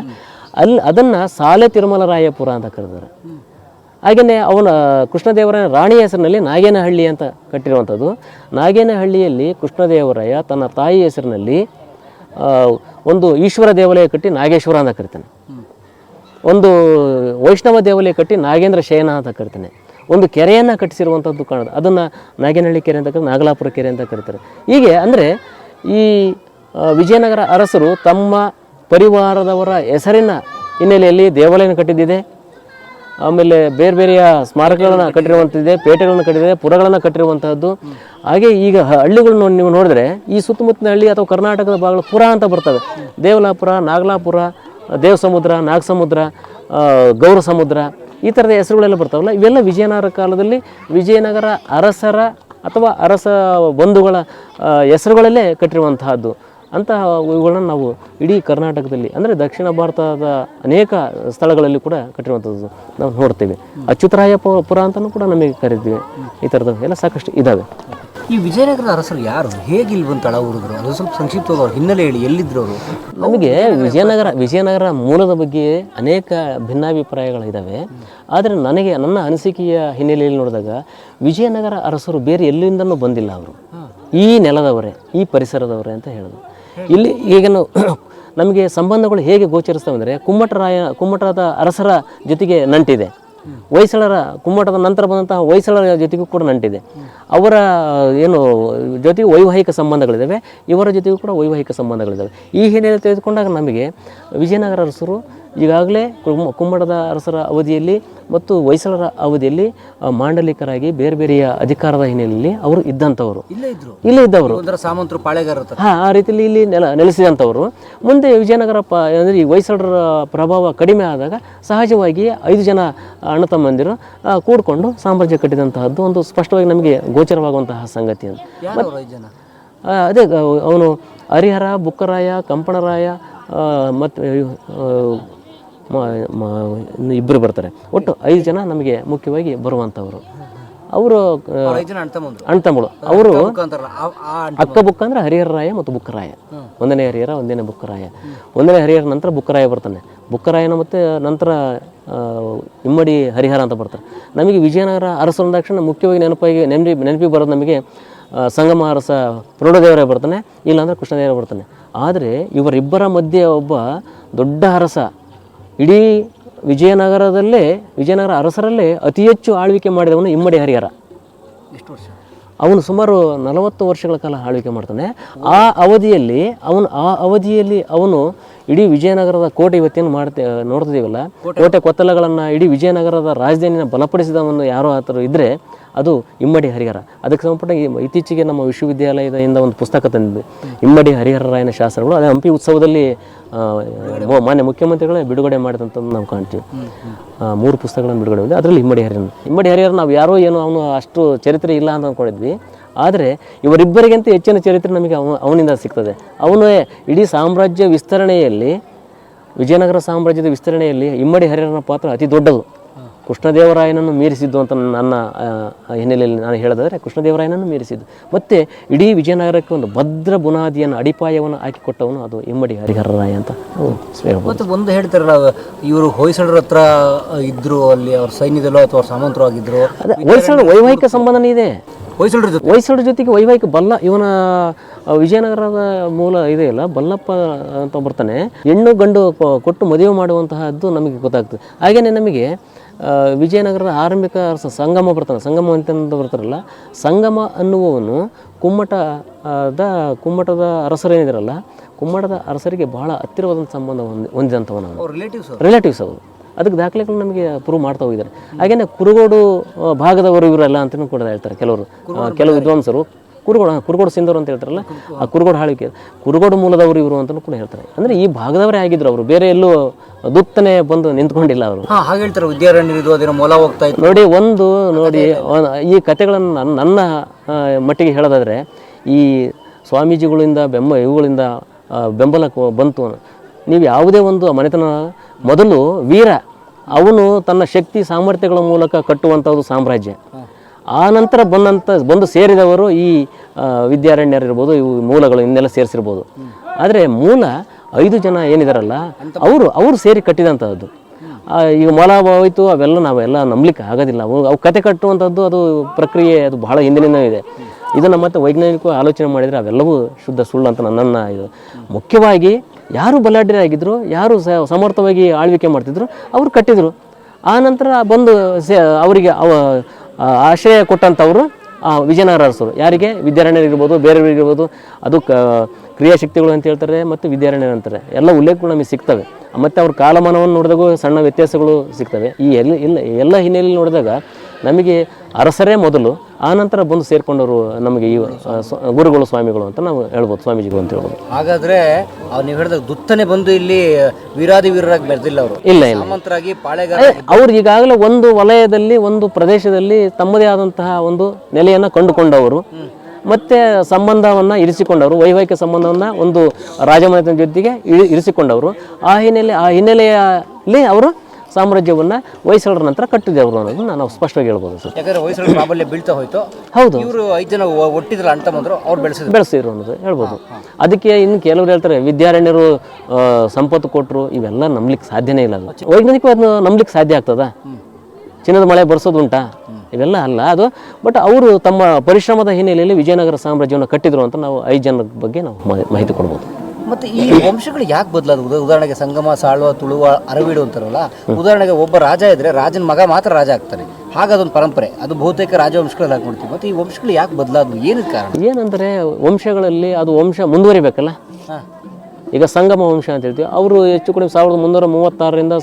ಅದನ್ನು ಸಾಲೆ ತಿರುಮಲರಾಯಪುರ ಅಂತ ಕರೆದಾರೆ. ಹಾಗೆಯೇ ಅವನ ಕೃಷ್ಣದೇವರಾಯನ ರಾಣಿಯ ಹೆಸರಿನಲ್ಲಿ ನಾಗೇನಹಳ್ಳಿ ಅಂತ ಕಟ್ಟಿರುವಂಥದ್ದು. ನಾಗೇನಹಳ್ಳಿಯಲ್ಲಿ ಕೃಷ್ಣದೇವರಾಯ ತನ್ನ ತಾಯಿ ಹೆಸರಿನಲ್ಲಿ ಒಂದು ಈಶ್ವರ ದೇವಾಲಯ ಕಟ್ಟಿ ನಾಗೇಶ್ವರ ಅಂತ ಕರಿತಾನೆ. ಒಂದು ವೈಷ್ಣವ ದೇವಾಲಯ ಕಟ್ಟಿ ನಾಗೇಂದ್ರ ಶಯನ ಅಂತ ಕರಿತಾನೆ. ಒಂದು ಕೆರೆಯನ್ನು ಕಟ್ಟಿಸಿರುವಂಥದ್ದು ಕಾಣುತ್ತೆ, ಅದನ್ನು ನಾಗೇನಹಳ್ಳಿ ಕೆರೆ ಅಂತ ಕರೀತಾರೆ, ನಾಗಲಾಪುರ ಕೆರೆ ಅಂತ ಕರೀತಾರೆ. ಹೀಗೆ ಅಂದರೆ ಈ ವಿಜಯನಗರ ಅರಸರು ತಮ್ಮ ಪರಿವಾರದವರ ಹೆಸರಿನ ಹಿನ್ನೆಲೆಯಲ್ಲಿ ದೇವಾಲಯನ ಕಟ್ಟಿದ್ದಿದೆ. ಆಮೇಲೆ ಬೇರೆ ಬೇರೆಯ ಸ್ಮಾರಕಗಳನ್ನು ಕಟ್ಟಿರುವಂಥದ್ದಿದೆ, ಪೇಟೆಗಳನ್ನು ಕಟ್ಟಿದೆ, ಪುರಗಳನ್ನು ಕಟ್ಟಿರುವಂಥದ್ದು. ಹಾಗೆ ಈಗ ಹಳ್ಳಿಗಳನ್ನು ನೀವು ನೋಡಿದ್ರೆ ಈ ಸುತ್ತಮುತ್ತಲಿನ ಹಳ್ಳಿ ಅಥವಾ ಕರ್ನಾಟಕದ ಭಾಗಗಳು ಪುರ ಅಂತ ಬರ್ತವೆ. ದೇವಲಾಪುರ, ನಾಗಲಾಪುರ, ದೇವಸಮುದ್ರ, ನಾಗಸಮುದ್ರ, ಗೌರಸಮುದ್ರ ಈ ಥರದ ಹೆಸರುಗಳೆಲ್ಲ ಬರ್ತಾವಲ್ಲ. ಇವೆಲ್ಲ ವಿಜಯನಗರ ಕಾಲದಲ್ಲಿ ವಿಜಯನಗರ ಅರಸರ ಅಥವಾ ಅರಸ ಬಂಧುಗಳ ಹೆಸರುಗಳಲ್ಲೇ ಕಟ್ಟಿರುವಂತಹದ್ದು. ಅಂತಹ ಇವುಗಳನ್ನು ನಾವು ಇಡೀ ಕರ್ನಾಟಕದಲ್ಲಿ ಅಂದರೆ ದಕ್ಷಿಣ ಭಾರತದ ಅನೇಕ ಸ್ಥಳಗಳಲ್ಲಿ ಕೂಡ ಕಟ್ಟಿರುವಂಥದ್ದು ನಾವು ನೋಡ್ತೇವೆ. ಅಚ್ಯುತರಾಯ ಪುರ ಅಂತಲೂ ಕೂಡ ನಮಗೆ ಕರೀತೀವಿ. ಈ ಥರದ ಎಲ್ಲ ಸಾಕಷ್ಟು ಇದ್ದಾವೆ. ಈ ವಿಜಯನಗರದ ಅರಸರು ಯಾರು, ಹೇಗೆ ಇಲ್ಲಿ ಬಂದು ತಳ ಊರಿದ್ರು, ಅದು ಸ್ವಲ್ಪ ಸಂಕ್ಷಿಪ್ತವಾಗಿ ಅವ್ರ ಹಿನ್ನೆಲೆ ಹೇಳಿ, ಎಲ್ಲಿದ್ರು ಅವರು? ನಮಗೆ ವಿಜಯನಗರ ಮೂಲದ ಬಗ್ಗೆ ಅನೇಕ ಭಿನ್ನಾಭಿಪ್ರಾಯಗಳಿದ್ದಾವೆ. ಆದರೆ ನನ್ನ ಅನಿಸಿಕೆಯ ಹಿನ್ನೆಲೆಯಲ್ಲಿ ನೋಡಿದಾಗ ವಿಜಯನಗರ ಅರಸರು ಬೇರೆ ಎಲ್ಲಿಂದನೂ ಬಂದಿಲ್ಲ. ಅವರು ಈ ನೆಲದವರೇ, ಈ ಪರಿಸರದವರೇ ಅಂತ ಹೇಳೋದು. ಇಲ್ಲಿ ಈಗೇನು ನಮಗೆ ಸಂಬಂಧಗಳು ಹೇಗೆ ಗೋಚರಿಸ್ತವೆ ಅಂದರೆ ಕುಮ್ಮಟದ ಅರಸರ ಜೊತೆಗೆ ನಂಟಿದೆ, ಹೊಯ್ಸಳರ ಕುಮ್ಮಟದ ನಂತರ ಬಂದಂತಹ ಹೊಯ್ಸಳರ ಜೊತೆಗೂ ಕೂಡ ನಂಟಿದೆ. ಅವರ ಏನು ಜೊತೆಗೆ ವೈವಾಹಿಕ ಸಂಬಂಧಗಳಿದ್ದಾವೆ, ಇವರ ಜೊತೆಗೂ ಕೂಡ ವೈವಾಹಿಕ ಸಂಬಂಧಗಳಿದ್ದಾವೆ. ಈ ಹಿನ್ನೆಲೆ ತೆಗೆದುಕೊಂಡಾಗ ನಮಗೆ ವಿಜಯನಗರ ಅರಸರು ಈಗಾಗಲೇ ಕುಮ್ಮಟದ ಅರಸರ ಅವಧಿಯಲ್ಲಿ ಮತ್ತು ಹೊಯ್ಸಳರ ಅವಧಿಯಲ್ಲಿ ಮಾಂಡಲಿಕರಾಗಿ ಬೇರೆ ಬೇರೆಯ ಅಧಿಕಾರದ ಹಿನ್ನೆಲೆಯಲ್ಲಿ ಅವರು ಇದ್ದಂಥವರು, ಇಲ್ಲೇ ಇದ್ದವರು, ಸಾಮಂತರು, ಪಾಳೆಗಾರರು, ಆ ರೀತಿಯಲ್ಲಿ ಇಲ್ಲಿ ನೆಲೆಸಿದಂಥವರು. ಮುಂದೆ ವಿಜಯನಗರ ಅಂದರೆ ಈ ಹೊಯ್ಸಳರ ಪ್ರಭಾವ ಕಡಿಮೆ ಆದಾಗ ಸಹಜವಾಗಿ 5 ಜನ ಅಣ್ಣ ತಮ್ಮಂದಿರು ಕೂಡಿಕೊಂಡು ಸಾಮ್ರಾಜ್ಯ ಕಟ್ಟಿದಂತಹದ್ದು ಒಂದು ಸ್ಪಷ್ಟವಾಗಿ ನಮಗೆ ಗೋಚರವಾಗುವಂತಹ ಸಂಗತಿ. ಅದೇ ಅವನು ಹರಿಹರ, ಬುಕ್ಕರಾಯ, ಕಂಪಣರಾಯ ಮತ್ತು ಇಬ್ಬರು ಬರ್ತಾರೆ. ಒಟ್ಟು 5 ಜನ ನಮಗೆ ಮುಖ್ಯವಾಗಿ ಬರುವಂಥವರು. ಅವರು ಅಣ್ತಮ್ಮಳು. ಅವರು ಅಕ್ಕಬುಕ್ಕ ಅಂದರೆ ಹರಿಹರರಾಯ ಮತ್ತು ಬುಕ್ಕರಾಯ. 1ನೇ ಹರಿಹರ, 1ನೇ ಬುಕ್ಕರಾಯ. 1ನೇ ಹರಿಹರ ನಂತರ ಬುಕ್ಕರಾಯ ಬರ್ತಾನೆ. ಬುಕ್ಕರಾಯನ ಮತ್ತು ನಂತರ ಇಮ್ಮಡಿ ಹರಿಹರ ಅಂತ ಬರ್ತಾರೆ. ನಮಗೆ ವಿಜಯನಗರ ಅರಸರ ತಕ್ಷಣ ಮುಖ್ಯವಾಗಿ ನೆನಪಿಗೆ ಬರೋದು ನಮಗೆ ಸಂಗಮ ಅರಸ ಪ್ರೌಢದೇವರೇ ಬರ್ತಾನೆ, ಇಲ್ಲಾಂದರೆ ಕೃಷ್ಣದೇವರೇ ಬರ್ತಾನೆ. ಆದರೆ ಇವರಿಬ್ಬರ ಮಧ್ಯೆ ಒಬ್ಬ ದೊಡ್ಡ ಅರಸ, ಇಡೀ ವಿಜಯನಗರ ಅರಸರಲ್ಲೇ ಅತಿ ಹೆಚ್ಚು ಆಳ್ವಿಕೆ ಮಾಡಿದವನು ಇಮ್ಮಡಿ ಹರಿಹರ. ಎಷ್ಟು ವರ್ಷ? ಅವನು ಸುಮಾರು 40 ವರ್ಷಗಳ ಕಾಲ ಆಳ್ವಿಕೆ ಮಾಡ್ತಾನೆ. ಆ ಅವಧಿಯಲ್ಲಿ ಅವನು ಇಡೀ ವಿಜಯನಗರದ ಕೋಟೆ ಇವತ್ತೇನು ನೋಡ್ತಿದ್ದೀವಲ್ಲ, ಕೋಟೆ ಕೊತ್ತಲಗಳನ್ನು ಇಡೀ ವಿಜಯನಗರದ ರಾಜಧಾನಿನ ಬಲಪಡಿಸಿದವನು ಯಾರೋ ಆತರು ಇದ್ದರೆ ಅದು ಇಮ್ಮಡಿ ಹರಿಹರ. ಅದಕ್ಕೆ ಸಂಬಂಧಪಟ್ಟ ಇತ್ತೀಚೆಗೆ ನಮ್ಮ ವಿಶ್ವವಿದ್ಯಾಲಯದಿಂದ ಒಂದು ಪುಸ್ತಕ ತಂದಿದ್ದೆ, ಇಮ್ಮಡಿ ಹರಿಹರರಾಯನ ಶಾಸನಗಳು. ಅದೇ ಹಂಪಿ ಉತ್ಸವದಲ್ಲಿ ಮಾನ್ಯ ಮುಖ್ಯಮಂತ್ರಿಗಳೇ ಬಿಡುಗಡೆ ಮಾಡಿದಂಥದ್ದು ನಾವು ಕಾಣ್ತೀವಿ. 3 ಪುಸ್ತಕಗಳನ್ನು ಬಿಡುಗಡೆ ಮಾಡಿದೆ, ಅದರಲ್ಲಿ ಇಮ್ಮಡಿ ಹರಿಹರ ನಾವು ಯಾರೋ ಏನೋ ಅವನು ಅಷ್ಟು ಚರಿತ್ರೆ ಇಲ್ಲ ಅಂತ ಅಂದ್ಕೊಂಡಿದ್ವಿ. ಆದರೆ ಇವರಿಬ್ಬರಿಗಿಂತ ಹೆಚ್ಚಿನ ಚರಿತ್ರೆ ನಮಗೆ ಅವನಿಂದ ಸಿಗ್ತದೆ. ಅವನೇ ಇಡೀ ಸಾಮ್ರಾಜ್ಯ ವಿಸ್ತರಣೆಯಲ್ಲಿ, ವಿಜಯನಗರ ಸಾಮ್ರಾಜ್ಯದ ವಿಸ್ತರಣೆಯಲ್ಲಿ ಇಮ್ಮಡಿ ಹರಿಹರನ ಪಾತ್ರ ಅತಿ ದೊಡ್ಡದು. ಕೃಷ್ಣದೇವರಾಯನನ್ನು ಮೀರಿಸಿದ್ದು ಅಂತ ನನ್ನ ಹಿನ್ನೆಲೆಯಲ್ಲಿ ನಾನು ಹೇಳೋದಾದರೆ ಕೃಷ್ಣದೇವರಾಯನನ್ನು ಮೀರಿಸಿದ್ದು. ಮತ್ತು ಇಡೀ ವಿಜಯನಗರಕ್ಕೆ ಒಂದು ಭದ್ರ ಬುನಾದಿಯನ್ನು, ಅಡಿಪಾಯವನ್ನು ಹಾಕಿಕೊಟ್ಟವನು ಅದು ಇಮ್ಮಡಿ ಹರಿಹರರಾಯ ಅಂತ ಹೇಳ್ಬೋದು. ಮತ್ತು ಒಂದು ಹೇಳ್ತಾರಲ್ಲ, ಇವರು ಹೊಯ್ಸಳರ ಹತ್ರ ಇದ್ದರು, ಅಲ್ಲಿ ಅವ್ರ ಸೈನ್ಯದಲ್ಲೋ ಅಥವಾ ಅವ್ರ ಸಾಮಂತರು ಆಗಿದ್ರು. ಅದೇ ಹೊಯ್ಸಳ ವೈವಾಹಿಕ ಸಂಬಂಧನೇ ಇದೆ. ಹೊಯ್ಸಳರ ಜೊತೆಗೆ ವೈವಾಹಿಕ ಇವನ ವಿಜಯನಗರದ ಮೂಲ ಇದೆಯಲ್ಲ, ಬಲ್ಲಪ್ಪ ಅಂತ ಬರ್ತಾನೆ, ಹೆಣ್ಣು ಗಂಡು ಕೊಟ್ಟು ಮದುವೆ ಮಾಡುವಂತಹದ್ದು ನಮಗೆ ಗೊತ್ತಾಗ್ತದೆ. ಹಾಗೆಯೇ ನಮಗೆ ವಿಜಯನಗರದ ಆರಂಭಿಕ ಸಂಗಮ ಬರ್ತಾನೆ, ಸಂಗಮ ಅಂತ ಬರ್ತಾರಲ್ಲ, ಸಂಗಮ ಅನ್ನುವವನು ಕುಮ್ಮಟದ ಅರಸರೇನಿದಾರಲ್ಲ, ಕುಮ್ಮಟದ ಅರಸರಿಗೆ ಬಹಳ ಹತ್ತಿರವಾದಂಥ ಸಂಬಂಧ ಹೊಂದಿದಂಥವನು, ರಿಲೇಟಿವ್ಸ್ ಅವರು. ಅದಕ್ಕೆ ದಾಖಲೆಗಳು ನಮಗೆ ಪ್ರೂವ್ ಮಾಡ್ತಾ ಹೋಗಿದ್ದಾರೆ. ಹಾಗೆಯೇ ಕುರುಗೋಡು ಭಾಗದವರು ಇವರೆಲ್ಲ ಅಂತಲೂ ಕೂಡ ಹೇಳ್ತಾರೆ ಕೆಲವು ವಿದ್ವಾಂಸರು. ಕುರುಗೋಡು ಸಿಂಧವರು ಅಂತ ಹೇಳ್ತಾರಲ್ಲ, ಆ ಕುರುಗೋಡು ಹಾಳಿಕೆ ಕುರುಗೋಡು ಮೂಲದವರು ಇವರು ಅಂತಲೂ ಕೂಡ ಹೇಳ್ತಾರೆ. ಅಂದರೆ ಈ ಭಾಗದವರೇ ಆಗಿದ್ರು ಅವರು, ಬೇರೆ ಎಲ್ಲೂ ದುತ್ತನೆ ಬಂದು ನಿಂತ್ಕೊಂಡಿಲ್ಲ ಅವರು. ಹಾಗೆ ಹೇಳ್ತಾರೆ, ವಿದ್ಯಾರಣ್ಯರು ಅದರ ಮೊಲ ಹೋಗ್ತಾ ಇತ್ತು. ನೋಡಿ ಈ ಕಥೆಗಳನ್ನು ನನ್ನ ಮಟ್ಟಿಗೆ ಹೇಳೋದಾದರೆ, ಈ ಸ್ವಾಮೀಜಿಗಳಿಂದ ಇವುಗಳಿಂದ ಬೆಂಬಲ ಬಂತು. ನೀವು ಯಾವುದೇ ಒಂದು ಮನೆತನ, ಮೊದಲು ವೀರ ಅವನು ತನ್ನ ಶಕ್ತಿ ಸಾಮರ್ಥ್ಯಗಳ ಮೂಲಕ ಕಟ್ಟುವಂಥದ್ದು ಸಾಮ್ರಾಜ್ಯ. ಆ ನಂತರ ಬಂದು ಸೇರಿದವರು ಈ ವಿದ್ಯಾರಣ್ಯರಿರ್ಬೋದು, ಇವು ಮೂಲಗಳು ಇನ್ನೆಲ್ಲ ಸೇರಿಸಿರ್ಬೋದು. ಆದರೆ ಮೂಲ 5 ಜನ ಏನಿದಾರಲ್ಲ ಅವರು ಸೇರಿ ಕಟ್ಟಿದಂಥದ್ದು. ಈಗ ಮೊಲ ಹೋಯ್ತು ನಾವೆಲ್ಲ ನಂಬಲಿಕ್ಕೆ ಆಗೋದಿಲ್ಲ. ಅವು ಕತೆ ಕಟ್ಟುವಂಥದ್ದು ಅದು ಪ್ರಕ್ರಿಯೆ ಅದು ಬಹಳ ಹಿಂದಿನಿಂದ ಇದೆ. ಇದನ್ನು ಮತ್ತೆ ವೈಜ್ಞಾನಿಕ ಆಲೋಚನೆ ಮಾಡಿದರೆ ಅವೆಲ್ಲವೂ ಶುದ್ಧ ಸುಳ್ಳು ಅಂತ ನನ್ನ ಇದು. ಮುಖ್ಯವಾಗಿ ಯಾರು ಬಲಾಢ್ಯರಾಗಿದ್ದರು, ಯಾರು ಸಮರ್ಥವಾಗಿ ಆಳ್ವಿಕೆ ಮಾಡ್ತಿದ್ರು ಅವರು ಕಟ್ಟಿದರು. ಆ ನಂತರ ಬಂದು ಅವರಿಗೆ ಆಶ್ರಯ ಕೊಟ್ಟಂಥವರು ವಿಜಯನಗರ ಅರಸರು. ಯಾರಿಗೆ? ವಿದ್ಯಾರಣ್ಯರಿರ್ಬೋದು, ಬೇರೆಯವರಿಗಿರ್ಬೋದು. ಅದು ಕ್ರಿಯಾಶಕ್ತಿಗಳು ಅಂತ ಹೇಳ್ತಾರೆ ಮತ್ತು ವಿದ್ಯಾರಣ್ಯರು ಅಂತಾರೆ. ಎಲ್ಲ ಉಲ್ಲೇಖಗಳು ನಮಗೆ ಸಿಗ್ತವೆ. ಮತ್ತು ಅವ್ರ ಕಾಲಮಾನವನ್ನು ನೋಡಿದಾಗ ಸಣ್ಣ ವ್ಯತ್ಯಾಸಗಳು ಸಿಗ್ತವೆ. ಈ ಎಲ್ಲ ಹಿನ್ನೆಲೆಯಲ್ಲಿ ನೋಡಿದಾಗ ನಮಗೆ ಅರಸರೇ ಮೊದಲು, ಆ ನಂತರ ಬಂದು ಸೇರಿಕೊಂಡವರು ನಮಗೆ ಈ ಗುರುಗಳು, ಸ್ವಾಮಿಗಳು ಅಂತ ನಾವು ಹೇಳ್ಬೋದು, ಸ್ವಾಮೀಜಿಗಳು ಅಂತ ಹೇಳ್ಬೋದು. ಹಾಗಾದರೆ ನೀವು ಹೇಳಿದಾಗ ದುತ್ತನೆ ಬಂದು ಇಲ್ಲಿ ವೀರಾಗಿ ಬೆಳೆದಿಲ್ಲ ಅವರು. ಇಲ್ಲ, ಸಾಮಂತರಾಗಿ ಪಾಳೆಗಾರ. ಅವ್ರು ಈಗಾಗಲೇ ಒಂದು ವಲಯದಲ್ಲಿ, ಒಂದು ಪ್ರದೇಶದಲ್ಲಿ ತಮ್ಮದೇ ಆದಂತಹ ಒಂದು ನೆಲೆಯನ್ನು ಕಂಡುಕೊಂಡವರು, ಮತ್ತೆ ಸಂಬಂಧವನ್ನು ಇರಿಸಿಕೊಂಡವರು, ವೈವಾಹಿಕ ಸಂಬಂಧವನ್ನು ಒಂದು ರಾಜಮನೆತನ ಜೊತೆಗೆ ಇರಿಸಿಕೊಂಡವರು. ಆ ಹಿನ್ನೆಲೆಯಲ್ಲಿ ಅವರು ಸಾಮ್ರಾಜ್ಯವನ್ನು ಹೊಯ್ಸಳರ ನಂತರ ಕಟ್ಟಿದವರು ಅನ್ನೋದು ನಾವು ಸ್ಪಷ್ಟವಾಗಿ ಹೇಳ್ಬೋದು ಸರ್. ಯಾಕಂದರೆ ಹೊಯ್ಸಳರ ಪ್ರಾಬಲ್ಯ ಬೀಳ್ತಾ ಹೋಯ್ತು. ಹೌದು, ಇವರು 5 ಜನ ಒಟ್ಟಿದ್ರಲ್ಲ ಅಂತ ಬಂದರು, ಅವ್ರು ಬೆಳೆಸಿದ್ರು ಅನ್ನೋದು ಹೇಳ್ಬೋದು. ಅದಕ್ಕೆ ಇನ್ನು ಕೆಲವರು ಹೇಳ್ತಾರೆ ವಿದ್ಯಾರಣ್ಯರು ಸಂಪತ್ತು ಕೊಟ್ಟರು, ಇವೆಲ್ಲ ನಂಬಲಿಕ್ಕೆ ಸಾಧ್ಯನೇ ಇಲ್ಲ. ಅದು ವೈಜ್ಞಾನಿಕವಾಗಿ ನಂಬಲಿಕ್ಕೆ ಸಾಧ್ಯ ಆಗ್ತದಾ? ಚಿನ್ನದ ಮಳೆ ಬರ್ಸೋದು ಉಂಟಾ? ಇವೆಲ್ಲ ಅಲ್ಲ ಅದು. ಬಟ್ ಅವರು ತಮ್ಮ ಪರಿಶ್ರಮದ ಹಿನ್ನೆಲೆಯಲ್ಲಿ ವಿಜಯನಗರ ಸಾಮ್ರಾಜ್ಯವನ್ನು ಕಟ್ಟಿದ್ರು ಅಂತ ನಾವು 5 ಜನರ ಬಗ್ಗೆ ನಾವು ಮಾಹಿತಿ ಕೊಡ್ಬೋದು. ಮತ್ತು ಈ ವಂಶಗಳು ಯಾಕೆ ಬದಲಾದ? ಉದಾಹರಣೆಗೆ ಸಂಗಮ, ಸಾಳುವ, ತುಳುವ, ಅರವೀಡು ಅಂತಾರಲ್ಲ. ಉದಾಹರಣೆಗೆ ಒಬ್ಬ ರಾಜ ಇದ್ದರೆ ರಾಜನ ಮಗ ಮಾತ್ರ ರಾಜ ಆಗ್ತಾನೆ. ಹಾಗದೊಂದು ಪರಂಪರೆ, ಅದು ಬಹುತೇಕ ರಾಜವಂಶಗಳಲ್ಲಿ ಹಾಕ್ಕೊಡ್ತೀವಿ. ಮತ್ತು ಈ ವಂಶಗಳು ಯಾಕೆ ಬದಲಾದವು? ಏನಕ್ಕೆ ಕಾರಣ? ಏನಂದರೆ ವಂಶಗಳಲ್ಲಿ ಅದು ವಂಶ ಮುಂದುವರಿಬೇಕಲ್ಲ. ಈಗ ಸಂಗಮ ವಂಶ ಅಂತ ಹೇಳ್ತೀವಿ, ಅವರು ಹೆಚ್ಚು ಕಡಿಮೆ 1336ರಿಂದ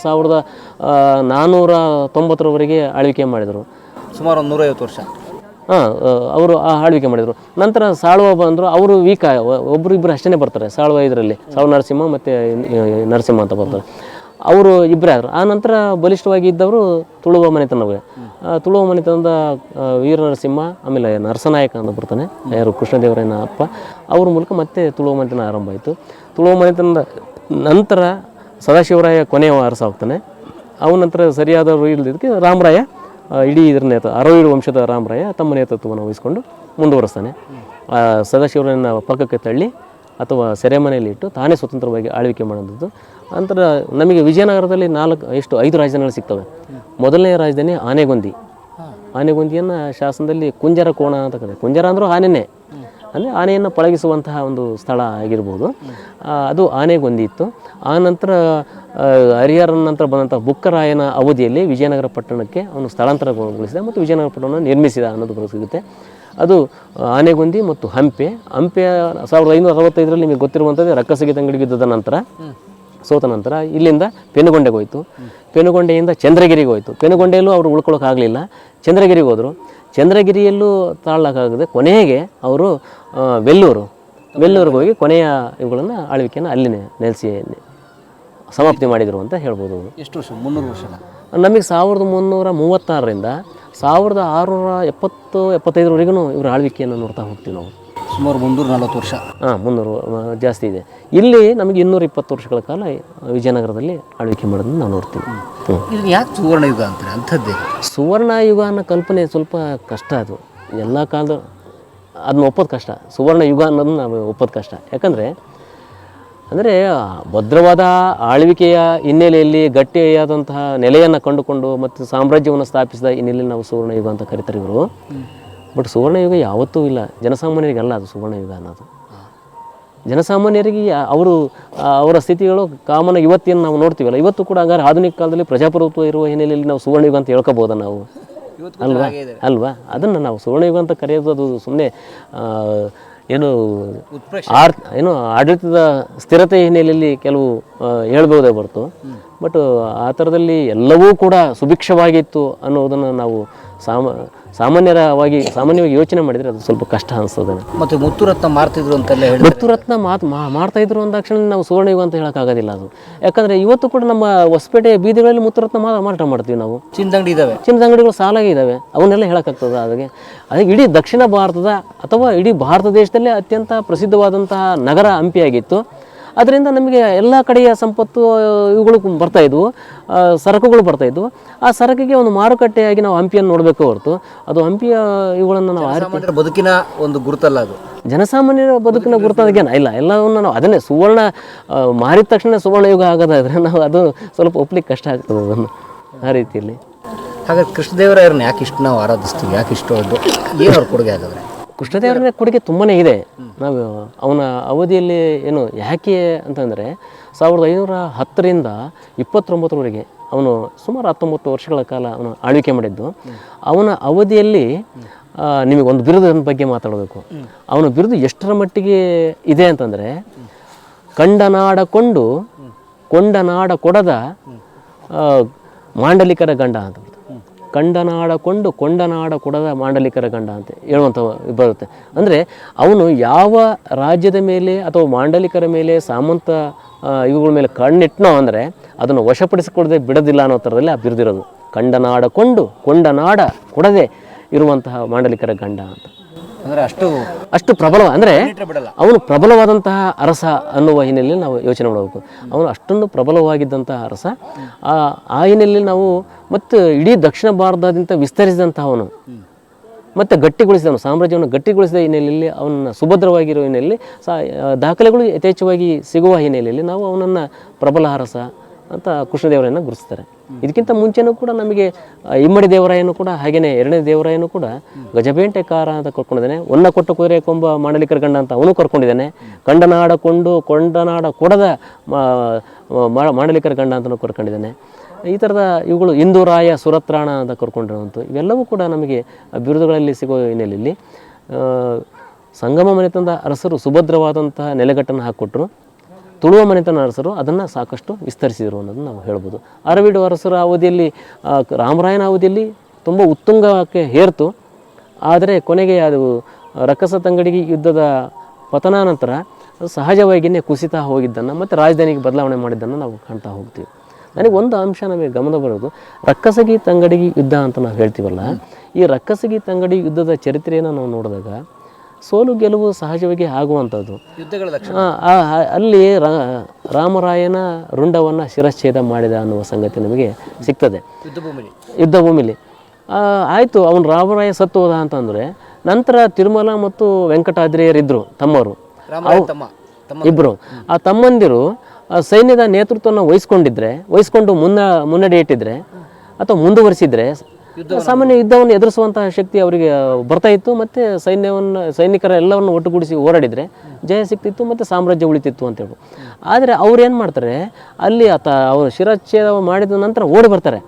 1490ರವರೆಗೆ ಆಳ್ವಿಕೆ ಮಾಡಿದರು. ಸುಮಾರು 150 ವರ್ಷ ಅವರು ಆಳ್ವಿಕೆ ಮಾಡಿದರು. ನಂತರ ಸಾಳುವ ಬಂದರು, ಅವರು ವೀಕ್, ಒಬ್ಬರು ಅಷ್ಟೇ ಬರ್ತಾರೆ ಸಾಳುವ. ಇದರಲ್ಲಿ ಸಾಳು ನರಸಿಂಹ ಮತ್ತು ನರಸಿಂಹ ಅಂತ ಬರ್ತಾರೆ, ಅವರು ಇಬ್ಬರೇ ಆದರು. ಆ ನಂತರ ಬಲಿಷ್ಠವಾಗಿ ಇದ್ದವರು ತುಳುವ ಮನೆತನವೇ. ತುಳುವ ಮನೆತನದ ವೀರ ನರಸಿಂಹ, ಆಮೇಲೆ ನರಸನಾಯಕ ಅಂತ ಬರ್ತಾನೆ, ಯಾರು ಕೃಷ್ಣದೇವರಾಯನ ಅಪ್ಪ. ಅವ್ರ ಮೂಲಕ ಮತ್ತೆ ತುಳುವ ಮನೆತನ ಆರಂಭ ಆಯಿತು. ತುಳುವ ಮನೆತನದ ನಂತರ ಸದಾಶಿವರಾಯ ಕೊನೆಯ ಅರಸ ಆಗ್ತಾನೆ. ಅವನ ನಂತರ ಸರಿಯಾದವರು ಇಲ್ಲದಕ್ಕೆ ರಾಮರಾಯ ಇಡೀ ಇದರ ಅರವೀಡು ವಂಶದ ರಾಮರಾಯ ತಮ್ಮ ನೇತೃತ್ವವನ್ನು ವಹಿಸಿಕೊಂಡು ಮುಂದುವರಿಸ್ತಾನೆ. ಸದಾಶಿವರಾಯನ ಪಕ್ಕಕ್ಕೆ ತಳ್ಳಿ ಅಥವಾ ಸೆರೆಮನೆಯಲ್ಲಿ ಇಟ್ಟು ತಾನೇ ಸ್ವತಂತ್ರವಾಗಿ ಆಳ್ವಿಕೆ ಮಾಡೋದು. ನಂತರ ನಮಗೆ ವಿಜಯನಗರದಲ್ಲಿ 5 ರಾಜಧಾನಿಗಳು ಸಿಗ್ತವೆ. ಮೊದಲನೇ ರಾಜಧಾನಿ ಆನೆಗೊಂದಿಯನ್ನು ಶಾಸನದಲ್ಲಿ ಕುಂಜರ ಕೋಣ ಅಂತ ಕರೀತಾರೆ. ಕುಂಜರ ಅಂದರೂ ಆನೆನೇ, ಅಂದರೆ ಆನೆಯನ್ನು ಪಳಗಿಸುವಂತಹ ಒಂದು ಸ್ಥಳ ಆಗಿರ್ಬೋದು. ಅದು ಆನೆಗೊಂದಿ ಇತ್ತು. ಆ ನಂತರ ಹರಿಹರನ ನಂತರ ಬಂದಂಥ ಬುಕ್ಕರಾಯನ ಅವಧಿಯಲ್ಲಿ ವಿಜಯನಗರ ಪಟ್ಟಣಕ್ಕೆ ಅವನು ಸ್ಥಳಾಂತರಗೊಳಿಸಿದ ಮತ್ತು ವಿಜಯನಗರ ಪಟ್ಟಣವನ್ನು ನಿರ್ಮಿಸಿದ ಅನ್ನೋದು ಸಿಗುತ್ತೆ. ಅದು ಆನೆಗೊಂದಿ ಮತ್ತು ಹಂಪೆ 1565ರಲ್ಲಿ ನಿಮಗೆ ಗೊತ್ತಿರುವಂಥದ್ದು ರಕ್ಕಸಗಿ ತಂಗಡಿ ಯುದ್ಧದ ನಂತರ ಸೋತ ನಂತರ ಇಲ್ಲಿಂದ ಪೆನುಗೊಂಡೆಗೆ ಹೋಯಿತು. ಪೆನುಗೊಂಡೆಯಿಂದ ಚಂದ್ರಗಿರಿಗೆ ಹೋಯಿತು. ಪೆನುಗೊಂಡೆಯಲ್ಲೂ ಅವರು ಉಳ್ಕೊಳ್ಳೋಕ್ಕಾಗಲಿಲ್ಲ, ಚಂದ್ರಗಿರಿಗೆ ಹೋದರು. ಚಂದ್ರಗಿರಿಯಲ್ಲೂ ತಾಳಕ್ಕಾಗದೆ ಕೊನೆಗೆ ಅವರು ವೆಲ್ಲೂರಿಗೆ ಹೋಗಿ ಕೊನೆಯ ಇವುಗಳನ್ನು ಆಳ್ವಿಕೆಯನ್ನು ಅಲ್ಲಿ ನೆಲೆಸಿ ಸಮಾಪ್ತಿ ಮಾಡಿದರು ಅಂತ ಹೇಳ್ಬೋದು. ಎಷ್ಟು ವರ್ಷ? 300 ವರ್ಷನ? ನಮಗೆ 1336ರಿಂದ 1675ವರೆಗೂ ಇವರ ಆಳ್ವಿಕೆಯನ್ನು ನೋಡ್ತಾ ಹೋಗ್ತೀವಿ ನಾವು. ಸುಮಾರು 340 ವರ್ಷ. 300 ಜಾಸ್ತಿ ಇದೆ. ಇಲ್ಲಿ ನಮಗೆ 220 ವರ್ಷಗಳ ಕಾಲ ವಿಜಯನಗರದಲ್ಲಿ ಆಳ್ವಿಕೆ ಮಾಡೋದನ್ನು ನಾವು ನೋಡ್ತೀವಿ. ಇದನ್ನು ಯಾಕೆ ಸುವರ್ಣ ಯುಗ ಅಂತಾರೆ? ಅಂಥದ್ದೇ ಸುವರ್ಣ ಯುಗ ಅನ್ನೋ ಕಲ್ಪನೆ ಸ್ವಲ್ಪ ಕಷ್ಟ. ಅದು ಎಲ್ಲ ಕಾಲದ ಅದನ್ನ ಒಪ್ಪೋದು ಕಷ್ಟ. ಸುವರ್ಣ ಯುಗ ಅನ್ನೋದನ್ನ ನಾವು ಒಪ್ಪೋದು ಕಷ್ಟ. ಯಾಕಂದರೆ ಭದ್ರವಾದ ಆಳ್ವಿಕೆಯ ಹಿನ್ನೆಲೆಯಲ್ಲಿ ಗಟ್ಟಿಯಾದಂತಹ ನೆಲೆಯನ್ನು ಕಂಡುಕೊಂಡು ಮತ್ತು ಸಾಮ್ರಾಜ್ಯವನ್ನು ಸ್ಥಾಪಿಸಿದ ಹಿನ್ನೆಲೆಯಲ್ಲಿ ನಾವು ಸುವರ್ಣ ಯುಗ ಅಂತ ಕರೀತಾರೆ ಇವರು. ಬಟ್ ಸುವರ್ಣ ಯುಗ ಯಾವತ್ತೂ ಇಲ್ಲ, ಜನಸಾಮಾನ್ಯರಿಗಲ್ಲ ಅದು ಸುವರ್ಣ ಯುಗ ಅನ್ನೋದು. ಜನಸಾಮಾನ್ಯರಿಗೆ ಅವರ ಸ್ಥಿತಿಗಳು ಕಾಮನ್ ಇವತ್ತೇನು ನಾವು ನೋಡ್ತೀವಲ್ಲ, ಇವತ್ತು ಕೂಡ ಹಂಗಾರೆ ಆಧುನಿಕ ಕಾಲದಲ್ಲಿ ಪ್ರಜಾಪ್ರಭುತ್ವ ಇರುವ ಹಿನ್ನೆಲೆಯಲ್ಲಿ ನಾವು ಸುವರ್ಣ ಯುಗ ಅಂತ ಹೇಳ್ಕೋಬೋದ ನಾವು? ಅಲ್ವಾ? ಅದನ್ನು ನಾವು ಸುವರ್ಣ ಯುಗ ಅಂತ ಕರೆಯೋದು ಅದು ಸುಮ್ಮನೆ ಏನು ಆಡಳಿತದ ಸ್ಥಿರತೆ ಹಿನ್ನೆಲೆಯಲ್ಲಿ ಕೆಲವು ಹೇಳ್ಬೋದೇ ಹೊರತು, ಬಟ್ ಆ ಥರದಲ್ಲಿ ಎಲ್ಲವೂ ಕೂಡ ಸುಭಿಕ್ಷವಾಗಿತ್ತು ಅನ್ನೋದನ್ನು ನಾವು ಸಾಮಾನ್ಯವಾಗಿ ಯೋಚನೆ ಮಾಡಿದರೆ ಅದು ಸ್ವಲ್ಪ ಕಷ್ಟ ಅನಿಸ್ತದೆ. ಮತ್ತು ಮುತ್ತುರತ್ನ ಮಾರ್ತಿದ್ರು ಅಂತೆಲ್ಲ ಹೇಳಿ, ಮುತ್ತುರತ್ನ ಮಾಡ್ತಾಯಿದ್ರು ಅಂದಾಕ್ಷಣ ನಾವು ಸುವರ್ಣ ಯುಗ ಅಂತ ಹೇಳೋಕ್ಕಾಗೋದಿಲ್ಲ ಅದು. ಯಾಕಂದರೆ ಇವತ್ತು ಕೂಡ ನಮ್ಮ ಹೊಸಪೇಟೆ ಬೀದಿಗಳಲ್ಲಿ ಮುತ್ತುರತ್ನ ಮಾರಾಟ ಮಾಡ್ತೀವಿ ನಾವು. ಚಿನ್ನದ ಅಂಗಡಿಗಳು ಸಾಲಾಗಿ ಇದ್ದಾವೆ, ಅವನ್ನೆಲ್ಲ ಹೇಳೋಕ್ಕಾಗ್ತದೆ. ಅದಕ್ಕೆ ಇಡೀ ದಕ್ಷಿಣ ಭಾರತದ ಅಥವಾ ಇಡೀ ಭಾರತ ದೇಶದಲ್ಲೇ ಅತ್ಯಂತ ಪ್ರಸಿದ್ಧವಾದಂತಹ ನಗರ ಹಂಪಿಯಾಗಿತ್ತು. ಅದರಿಂದ ನಮಗೆ ಎಲ್ಲ ಕಡೆಯ ಸಂಪತ್ತು ಇವುಗಳು ಬರ್ತಾಯಿದ್ವು, ಸರಕುಗಳು ಬರ್ತಾಯಿದ್ವು. ಆ ಸರಕಿಗೆ ಒಂದು ಮಾರುಕಟ್ಟೆಯಾಗಿ ನಾವು ಹಂಪಿಯನ್ನು ನೋಡಬೇಕು ಹೊರತು ಅದು ಹಂಪಿಯ ಇವುಗಳನ್ನು ನಾವು ಬದುಕಿನ ಒಂದು ಗುರುತಲ್ಲ, ಅದು ಜನಸಾಮಾನ್ಯರ ಬದುಕಿನ ಗುರುತಾಗೇನ ಇಲ್ಲ. ಎಲ್ಲವನ್ನು ನಾವು ಅದನ್ನೇ ಸುವರ್ಣ ಮಾರಿದ ತಕ್ಷಣ ಸುವರ್ಣ ಯುಗ ಆಗೋದಾದರೆ ನಾವು ಅದು ಸ್ವಲ್ಪ ಒಪ್ಲಿಕ್ಕೆ ಕಷ್ಟ ಆಗ್ತದೆ ಅದನ್ನು ಆ ರೀತಿಯಲ್ಲಿ. ಹಾಗಾದ್ರೆ ಕೃಷ್ಣದೇವರಾಯರನ್ನ ಯಾಕೆ ಇಷ್ಟು ನಾವು ಆರಾಧಿಸ್ತೀವಿ? ಯಾಕೆ ಇಷ್ಟು ಏನು ಅವ್ರ ಕೊಡುಗೆ ಆಗೋದ್ರೆ? ಕೃಷ್ಣದೇವರ ಕೊಡುಗೆ ತುಂಬಾ ಇದೆ. ನಾವು ಅವನ ಅವಧಿಯಲ್ಲಿ ಏನು ಯಾಕೆ ಅಂತಂದರೆ 1510ರಿಂದ 29ವರೆಗೆ ಅವನು ಸುಮಾರು 19 ವರ್ಷಗಳ ಕಾಲ ಅವನು ಆಳ್ವಿಕೆ ಮಾಡಿದ್ದು. ಅವನ ಅವಧಿಯಲ್ಲಿ ನಿಮಗೆ ಒಂದು ಬಿರುದಿನ ಬಗ್ಗೆ ಮಾತಾಡಬೇಕು. ಅವನ ಬಿರುದು ಎಷ್ಟರ ಮಟ್ಟಿಗೆ ಇದೆ ಅಂತಂದರೆ, ಕಂಡನಾಡ ಕೊಂಡು ಕೊಂಡನಾಡ ಕೊಡದ ಮಾಂಡಲಿಕರ ಗಂಡ ಅಂತ. ಕಂಡನಾಡ ಕೊಂಡು ಕೊಂಡನಾಡ ಕೊಡದ ಮಾಂಡಲಿಕರ ಗಂಡ ಅಂತ ಹೇಳುವಂಥ ಬರುತ್ತೆ. ಅಂದರೆ ಅವನು ಯಾವ ರಾಜ್ಯದ ಮೇಲೆ ಅಥವಾ ಮಾಂಡಲಿಕರ ಮೇಲೆ ಸಾಮಂತ ಇವುಗಳ ಮೇಲೆ ಕಣ್ಣಿಟ್ನೋ ಅಂದರೆ ಅದನ್ನು ವಶಪಡಿಸಿಕೊಳ್ಳದೆ ಬಿಡೋದಿಲ್ಲ ಅನ್ನೋ ಥರದಲ್ಲಿ ಆ ಬಿರುದಿರೋದು. ಕಂಡನಾಡ ಕೊಂಡು ಕೊಂಡನಾಡ ಕೊಡದೆ ಇರುವಂತಹ ಮಾಂಡಲಿಕರ ಗಂಡ ಅಂತ. ಅಂದರೆ ಅಷ್ಟು ಪ್ರಬಲ, ಅಂದರೆ ಅವನು ಪ್ರಬಲವಾದಂತಹ ಅರಸ ಅನ್ನುವ ಹಿನ್ನೆಲೆಯಲ್ಲಿ ನಾವು ಯೋಚನೆ ಮಾಡಬೇಕು. ಅವನು ಅಷ್ಟೊಂದು ಪ್ರಬಲವಾಗಿದ್ದಂತಹ ಅರಸ. ಆ ಹಿನ್ನೆಲೆಯಲ್ಲಿ ನಾವು ಮತ್ತು ಇಡೀ ದಕ್ಷಿಣ ಭಾರತದಾದ್ಯಂತ ವಿಸ್ತರಿಸಿದಂತಹ ಅವನು ಮತ್ತು ಗಟ್ಟಿಗೊಳಿಸಿದವನು, ಸಾಮ್ರಾಜ್ಯವನ್ನು ಗಟ್ಟಿಗೊಳಿಸಿದ ಹಿನ್ನೆಲೆಯಲ್ಲಿ ಅವನನ್ನು ಸುಭದ್ರವಾಗಿರುವ ಹಿನ್ನೆಲೆಯಲ್ಲಿ ದಾಖಲೆಗಳು ಯಥೇಚ್ಛವಾಗಿ ಸಿಗುವ ಹಿನ್ನೆಲೆಯಲ್ಲಿ ನಾವು ಅವನನ್ನು ಪ್ರಬಲ ಅರಸ ಅಂತ ಕೃಷ್ಣದೇವರಾಯನ ಗುರುತಿಸ್ತಾರೆ. ಇದಕ್ಕಿಂತ ಮುಂಚೆನೂ ಕೂಡ ನಮಗೆ ಇಮ್ಮಡಿ ದೇವರಾಯನು ಕೂಡ ಹಾಗೆಯೇ, ಎರಡನೇ ದೇವರಾಯನು ಕೂಡ ಗಜಬೇಂಟೆಕಾರ ಅಂತ ಕರ್ಕೊಂಡಿದ್ದಾನೆ. ಒನ್ನ ಕೊಟ್ಟ ಕುದುರೆ ಕೊಂಬ ಮಾಂಡಲಿಕರ ಗಂಡ ಅಂತ ಅವನು ಕರ್ಕೊಂಡಿದ್ದಾನೆ. ಕಂಡನಾಡ ಕೊಂಡು ಕೊಂಡನಾಡ ಕೊಡದ ಮಾಂಡಲಿಕರ ಗಂಡ ಅಂತಲೂ ಕರ್ಕೊಂಡಿದ್ದಾನೆ. ಈ ಥರದ ಇವುಗಳು ಇಂದುರಾಯ ಸುರತ್ರಾಣ ಅಂತ ಕರ್ಕೊಂಡಿರುವಂಥ ಇವೆಲ್ಲವೂ ಕೂಡ ನಮಗೆ ಬಿರುದುಗಳಲ್ಲಿ ಸಿಗೋ ಹಿನ್ನೆಲೆಯಲ್ಲಿ ಸಂಗಮ ಮನೆತನದ ಅರಸರು ಸುಭದ್ರವಾದಂತಹ ನೆಲೆಗಟ್ಟನ್ನು ಹಾಕಿಕೊಟ್ರು. ತುಳುವ ಮನೆತನ ಅರಸರು ಅದನ್ನು ಸಾಕಷ್ಟು ವಿಸ್ತರಿಸಿದರು ಅನ್ನೋದನ್ನು ನಾವು ಹೇಳ್ಬೋದು. ಅರವೀಡು ಅರಸರ ಅವಧಿಯಲ್ಲಿ, ರಾಮರಾಯನ ಅವಧಿಯಲ್ಲಿ ತುಂಬ ಉತ್ತುಂಗಕ್ಕೆ ಹೇರ್ತು. ಆದರೆ ಕೊನೆಗೆ ಅದು ರಕ್ಕಸ ತಂಗಡಿಗೆ ಯುದ್ಧದ ಪತನಾನಂತರ ಸಹಜವಾಗಿಯೇ ಕುಸಿತಾ ಹೋಗಿದ್ದನ್ನು ಮತ್ತು ರಾಜಧಾನಿಗೆ ಬದಲಾವಣೆ ಮಾಡಿದ್ದನ್ನು ನಾವು ಕಾಣ್ತಾ ಹೋಗ್ತೀವಿ. ನನಗೆ ಒಂದು ಅಂಶ ನಮಗೆ ಗಮನ ಬರೋದು, ರಕ್ಕಸಗಿ ತಂಗಡಿಗೆ ಯುದ್ಧ ಅಂತ ನಾವು ಹೇಳ್ತೀವಲ್ಲ, ಈ ರಕ್ಕಸಗಿ ತಂಗಡಿ ಯುದ್ಧದ ಚರಿತ್ರೆಯನ್ನು ನಾವು ನೋಡಿದಾಗ ಸೋಲು ಗೆಲುವು ಸಹಜವಾಗಿ ಆಗುವಂಥದ್ದು. ಅಲ್ಲಿ ರಾಮರಾಯನ ರುಂಡವನ್ನು ಶಿರಚ್ಛೇದ ಮಾಡಿದ ಅನ್ನುವ ಸಂಗತಿ ನಮಗೆ ಸಿಗ್ತದೆ ಯುದ್ಧ ಭೂಮಿಲಿ. ಆಯಿತು, ಅವನು ರಾಮರಾಯ ಸತ್ತು ಹೋದ ಅಂತಂದರೆ ನಂತರ ತಿರುಮಲ ಮತ್ತು ವೆಂಕಟಾದ್ರಿಯರಿದ್ದರು ತಮ್ಮವರು, ಇಬ್ಬರು. ಆ ತಮ್ಮಂದಿರು ಸೈನ್ಯದ ನೇತೃತ್ವವನ್ನು ವಹಿಸ್ಕೊಂಡು ಮುನ್ನಡೆ ಇಟ್ಟಿದ್ರೆ ಅಥವಾ ಮುಂದುವರಿಸಿದರೆ ಸಾಮಾನ್ಯ ಯುದ್ಧವನ್ನು ಎದುರಿಸುವಂತಹ ಶಕ್ತಿ ಅವರಿಗೆ ಬರ್ತಾ ಇತ್ತು. ಮತ್ತು ಸೈನಿಕರ ಎಲ್ಲವನ್ನು ಒಟ್ಟುಗೂಡಿಸಿ ಹೋರಾಡಿದರೆ ಜಯ ಸಿಕ್ತಿತ್ತು ಮತ್ತು ಸಾಮ್ರಾಜ್ಯ ಉಳಿತಿತ್ತು ಅಂತೇಳಿ. ಆದರೆ ಅವ್ರೇನು ಮಾಡ್ತಾರೆ, ಅಲ್ಲಿ ಅವರು ಶಿರಚ್ಛೇದ ಮಾಡಿದ ನಂತರ ಓಡಿ ಬರ್ತಾರೆ.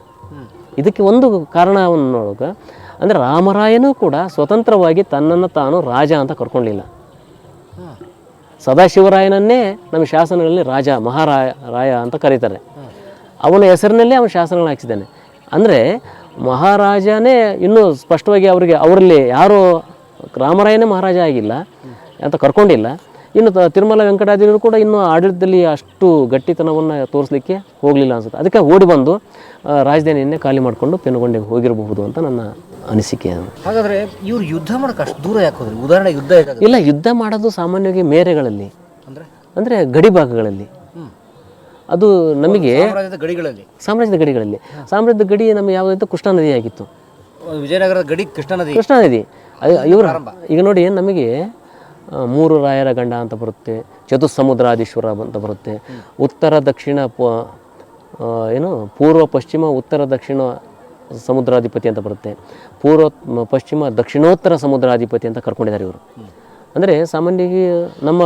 ಇದಕ್ಕೆ ಒಂದು ಕಾರಣವನ್ನು ನೋಡುವಾಗ, ಅಂದರೆ ರಾಮರಾಯನೂ ಕೂಡ ಸ್ವತಂತ್ರವಾಗಿ ತನ್ನನ್ನು ತಾನು ರಾಜ ಅಂತ ಕರ್ಕೊಳ್ಳಿಲ್ಲ. ಸದಾಶಿವರಾಯನನ್ನೇ ನಮ್ಮ ಶಾಸನಗಳಲ್ಲಿ ರಾಜ ರಾಯ ಅಂತ ಕರೀತಾರೆ. ಅವನ ಹೆಸರಿನಲ್ಲೇ ಅವನ ಶಾಸನಗಳು ಹಾಕಿಸಿದ್ದಾನೆ. ಅಂದರೆ ಮಹಾರಾಜನೇ ಇನ್ನೂ ಸ್ಪಷ್ಟವಾಗಿ ಅವರಲ್ಲಿ ಯಾರೂ ರಾಮರಾಯನೇ ಮಹಾರಾಜ ಆಗಿಲ್ಲ ಅಂತ ಕರ್ಕೊಂಡಿಲ್ಲ. ಇನ್ನು ತಿರುಮಲ ವೆಂಕಟಾದ್ರಿಯವರು ಕೂಡ ಇನ್ನೂ ಆಡಳಿತದಲ್ಲಿ ಅಷ್ಟು ಗಟ್ಟಿತನವನ್ನು ತೋರಿಸಲಿಕ್ಕೆ ಹೋಗಲಿಲ್ಲ ಅನ್ಸುತ್ತೆ. ಅದಕ್ಕೆ ಓಡಿ ಬಂದು ರಾಜಧಾನಿಯನ್ನೇ ಖಾಲಿ ಮಾಡಿಕೊಂಡು ಪೆನುಗೊಂಡಿಗೆ ಹೋಗಿರಬಹುದು ಅಂತ ನನ್ನ ಅನಿಸಿಕೆ. ಹಾಗಾದರೆ ಇವ್ರು ಯುದ್ಧ ಮಾಡೋಕೆ ಅಷ್ಟು ದೂರ ಯಾಕೆ ಹೋದ್ರಿ? ಉದಾಹರಣೆ ಯುದ್ಧ ಇಲ್ಲ, ಯುದ್ಧ ಮಾಡೋದು ಸಾಮಾನ್ಯವಾಗಿ ಮೇರೆಗಳಲ್ಲಿ, ಅಂದರೆ ಗಡಿ ಭಾಗಗಳಲ್ಲಿ. ಅದು ನಮಗೆ ಸಾಮ್ರಾಜ್ಯದ ಗಡಿಗಳಲ್ಲಿ. ಸಾಮ್ರಾಜ್ಯದ ಗಡಿ ನಮಗೆ ಯಾವುದಾಯ್ತು? ಕೃಷ್ಣಾ ನದಿ ಆಗಿತ್ತು. ವಿಜಯನಗರದ ಗಡಿ ಕೃಷ್ಣಾ ನದಿ. ಇವರು ಈಗ ನೋಡಿ, ನಮಗೆ 3 ರಾಯರ ಗಂಡ ಅಂತ ಬರುತ್ತೆ, ಚತುಸ್ಸಮುದ್ರಾಧೀಶ್ವರ ಅಂತ ಬರುತ್ತೆ, ಉತ್ತರ ದಕ್ಷಿಣ ಪೂರ್ವ ಪಶ್ಚಿಮ ಉತ್ತರ ದಕ್ಷಿಣ ಸಮುದ್ರಾಧಿಪತಿ ಅಂತ ಬರುತ್ತೆ, ಪೂರ್ವ ಪಶ್ಚಿಮ ದಕ್ಷಿಣೋತ್ತರ ಸಮುದ್ರಾಧಿಪತಿ ಅಂತ ಕರ್ಕೊಂಡಿದ್ದಾರೆ ಇವರು. ಅಂದರೆ ಸಾಮಾನ್ಯವಾಗಿ ನಮ್ಮ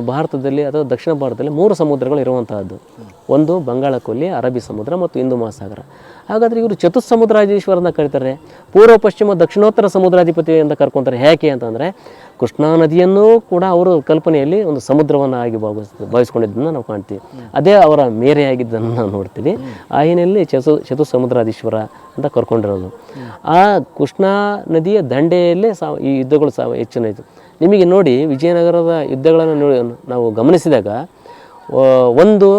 ಭಾರತದಲ್ಲಿ ಅಥವಾ ದಕ್ಷಿಣ ಭಾರತದಲ್ಲಿ 3 ಸಮುದ್ರಗಳು ಇರುವಂತಹದ್ದು. ಒಂದು ಬಂಗಾಳಕೊಲ್ಲಿ, ಅರಬ್ಬಿ ಸಮುದ್ರ ಮತ್ತು ಹಿಂದೂ ಮಹಾಸಾಗರ. ಹಾಗಾದರೆ ಇವರು ಚತುಸ್ಸಮುದ್ರಾಧೀಶ್ವರನ ಕರೀತಾರೆ, ಪೂರ್ವ ಪಶ್ಚಿಮ ದಕ್ಷಿಣೋತ್ತರ ಸಮುದ್ರಾಧಿಪತಿ ಅಂತ ಕರ್ಕೊತಾರೆ. ಯಾಕೆ ಅಂತಂದರೆ ಕೃಷ್ಣಾ ನದಿಯನ್ನೂ ಕೂಡ ಅವರು ಕಲ್ಪನೆಯಲ್ಲಿ ಒಂದು ಸಮುದ್ರವನ್ನು ಆಗಿ ಭಾವಿಸ್ಕೊಂಡಿದ್ದನ್ನು ನಾವು ಕಾಣ್ತೀವಿ. ಅದೇ ಅವರ ಮೇರೆಯಾಗಿದ್ದನ್ನು ನಾವು ನೋಡ್ತೀವಿ. ಆ ಹಿನ್ನೆಲೆಯಲ್ಲಿ ಚತುಸ್ಸಮುದ್ರಾಧೀಶ್ವರ ಅಂತ ಕರ್ಕೊಂಡಿರೋದು. ಆ ಕೃಷ್ಣಾ ನದಿಯ ದಂಡೆಯಲ್ಲೇ ಈ ಯುದ್ಧಗಳು ಹೆಚ್ಚಿನಾಯಿತು. ನಿಮಗೆ ನೋಡಿ, ವಿಜಯನಗರದ ಯುದ್ಧಗಳನ್ನು ನಾವು ಗಮನಿಸಿದಾಗ ಒಂದು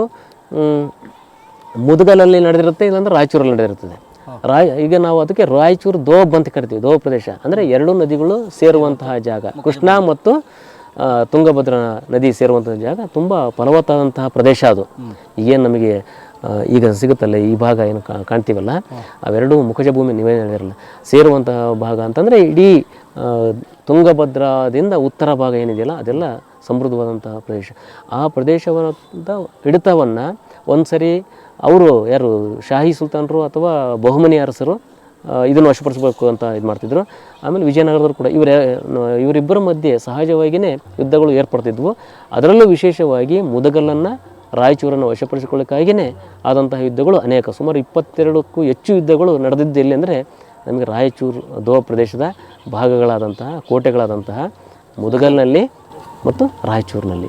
ಮುದಗಲಲ್ಲಿ ನಡೆದಿರುತ್ತೆ, ಇಲ್ಲಾಂದ್ರೆ ರಾಯಚೂರಲ್ಲಿ ನಡೆದಿರ್ತದೆ. ಈಗ ನಾವು ಅದಕ್ಕೆ ರಾಯಚೂರು ದೋಬ್ ಅಂತ ಕರಿತೀವಿ. ದೋಬ್ ಪ್ರದೇಶ ಅಂದರೆ 2 ನದಿಗಳು ಸೇರುವಂತಹ ಜಾಗ. ಕೃಷ್ಣಾ ಮತ್ತು ತುಂಗಭದ್ರಾ ನದಿ ಸೇರುವಂತಹ ಜಾಗ ತುಂಬ ಫಲವತ್ತಾದಂತಹ ಪ್ರದೇಶ. ಅದು ಈಗೇನು ನಮಗೆ ಈಗ ಸಿಗುತ್ತಲ್ಲ, ಈ ಭಾಗ ಏನು ಕಾಣ್ತೀವಲ್ಲ, ಅವೆರಡೂ ಮುಖಜ ಭೂಮಿ ನೀವೇ ಹೇಳಿರಲ್ಲ ಸೇರುವಂತಹ ಭಾಗ ಅಂತಂದರೆ ಇಡೀ ತುಂಗಭದ್ರಾದಿಂದ ಉತ್ತರ ಭಾಗ ಏನಿದೆಯಲ್ಲ ಅದೆಲ್ಲ ಸಮೃದ್ಧವಾದಂತಹ ಪ್ರದೇಶ. ಆ ಪ್ರದೇಶದ ಹಿಡಿತವನ್ನು ಒಂದು ಸರಿ ಅವರು ಯಾರು ಶಾಹಿ ಸುಲ್ತಾನರು ಅಥವಾ ಬಹುಮನಿ ಅರಸರು ಇದನ್ನು ವಶಪಡಿಸಬೇಕು ಅಂತ ಇದು ಮಾಡ್ತಿದ್ರು. ಆಮೇಲೆ ವಿಜಯನಗರದವರು ಕೂಡ ಇವರಿಬ್ಬರ ಮಧ್ಯೆ ಸಹಜವಾಗಿಯೇ ಯುದ್ಧಗಳು ಏರ್ಪಡ್ತಿದ್ವು. ಅದರಲ್ಲೂ ವಿಶೇಷವಾಗಿ ಮುದಗಲನ್ನು ರಾಯಚೂರನ್ನು ವಶಪಡಿಸಿಕೊಳ್ಳೋಕ್ಕಾಗಿಯೇ ಆದಂತಹ ಯುದ್ಧಗಳು ಅನೇಕ, ಸುಮಾರು 22ಕ್ಕೂ ಹೆಚ್ಚು ಯುದ್ಧಗಳು ನಡೆದಿದ್ದು ಎಲ್ಲಿ ಅಂದರೆ ನಮಗೆ ರಾಯಚೂರು ದೋ ಪ್ರದೇಶದ ಭಾಗಗಳಾದಂತಹ ಕೋಟೆಗಳಾದಂತಹ ಮುದಗಲ್ನಲ್ಲಿ ಮತ್ತು ರಾಯಚೂರಿನಲ್ಲಿ.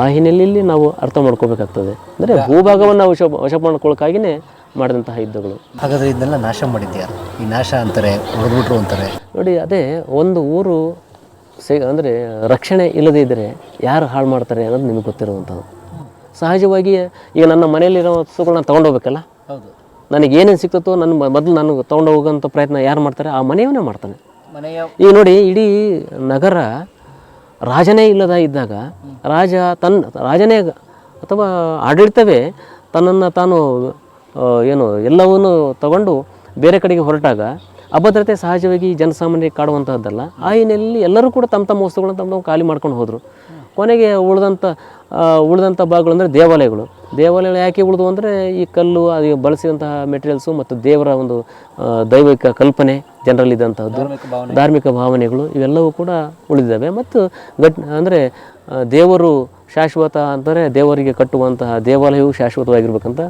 ಆ ಹಿನ್ನೆಲೆಯಲ್ಲಿ ನಾವು ಅರ್ಥ ಮಾಡ್ಕೋಬೇಕಾಗ್ತದೆ. ಅಂದರೆ ಭೂಭಾಗವನ್ನು ವಶ ಮಾಡ್ಕೊಳ್ಳೋಕ್ಕಾಗಿಯೇ ಮಾಡಿದಂತಹ ಯುದ್ಧಗಳು. ಹಾಗಾದರೆ ಇದನ್ನೆಲ್ಲ ನಾಶ ಮಾಡಿದ್ಯಾರು? ಈ ನಾಶ ಅಂತಾರೆ, ಹೊಡೆದ್ಬಿಟ್ರು ಅಂತಾರೆ. ನೋಡಿ, ಅದೇ ಒಂದು ಊರು ಅಂದರೆ ರಕ್ಷಣೆ ಇಲ್ಲದೇ ಇದ್ದರೆ ಯಾರು ಹಾಳು ಮಾಡ್ತಾರೆ ಅನ್ನೋದು ನಿಮಗೆ ಗೊತ್ತಿರುವಂಥದ್ದು. ಸಹಜವಾಗಿ ಈಗ ನನ್ನ ಮನೆಯಲ್ಲಿರೋ ವಸ್ತುಗಳನ್ನ ತೊಗೊಂಡೋಗ್ಬೇಕಲ್ಲ, ನನಗೇನೇನು ಸಿಕ್ತೋ ನಾನು ತೊಗೊಂಡು ಹೋಗೋಂಥ ಪ್ರಯತ್ನ ಯಾರು ಮಾಡ್ತಾರೆ? ಆ ಮನೆಯವನೇ ಮಾಡ್ತಾನೆ. ಈಗ ನೋಡಿ, ಇಡೀ ನಗರ ರಾಜನೇ ಇಲ್ಲದ ಇದ್ದಾಗ ರಾಜನೇ ಅಥವಾ ಆಡಳಿತವೇ ತನ್ನನ್ನು ತಾನು ಎಲ್ಲವನ್ನೂ ತಗೊಂಡು ಬೇರೆ ಕಡೆಗೆ ಹೊರಟಾಗ ಅಭದ್ರತೆ ಸಹಜವಾಗಿ ಜನಸಾಮಾನ್ಯರಿಗೆ ಕಾಡುವಂತಹದ್ದಲ್ಲ. ಆ ಹಿನ್ನೆಲೆಯಲ್ಲಿ ಎಲ್ಲರೂ ಕೂಡ ತಮ್ಮ ವಸ್ತುಗಳನ್ನ ತಮ್ಮ ಖಾಲಿ ಮಾಡ್ಕೊಂಡು ಹೋದರು. ಕೊನೆಗೆ ಉಳಿದಂಥ ಭಾಗಗಳು ಅಂದರೆ ದೇವಾಲಯಗಳು ಯಾಕೆ ಉಳಿದು ಅಂದರೆ ಈ ಕಲ್ಲು ಅದು ಬಳಸಿದಂತಹ ಮೆಟೀರಿಯಲ್ಸು ಮತ್ತು ದೇವರ ಒಂದು ದೈವಿಕ ಕಲ್ಪನೆ ಜನರಲ್ಲಿದ್ದಂಥದ್ದು, ಧಾರ್ಮಿಕ ಭಾವನೆಗಳು ಇವೆಲ್ಲವೂ ಕೂಡ ಉಳಿದಿದ್ದಾವೆ. ಮತ್ತು ಅಂದರೆ ದೇವರು ಶಾಶ್ವತ ಅಂದರೆ ದೇವರಿಗೆ ಕಟ್ಟುವಂತಹ ದೇವಾಲಯವು ಶಾಶ್ವತವಾಗಿರ್ಬೇಕಂತ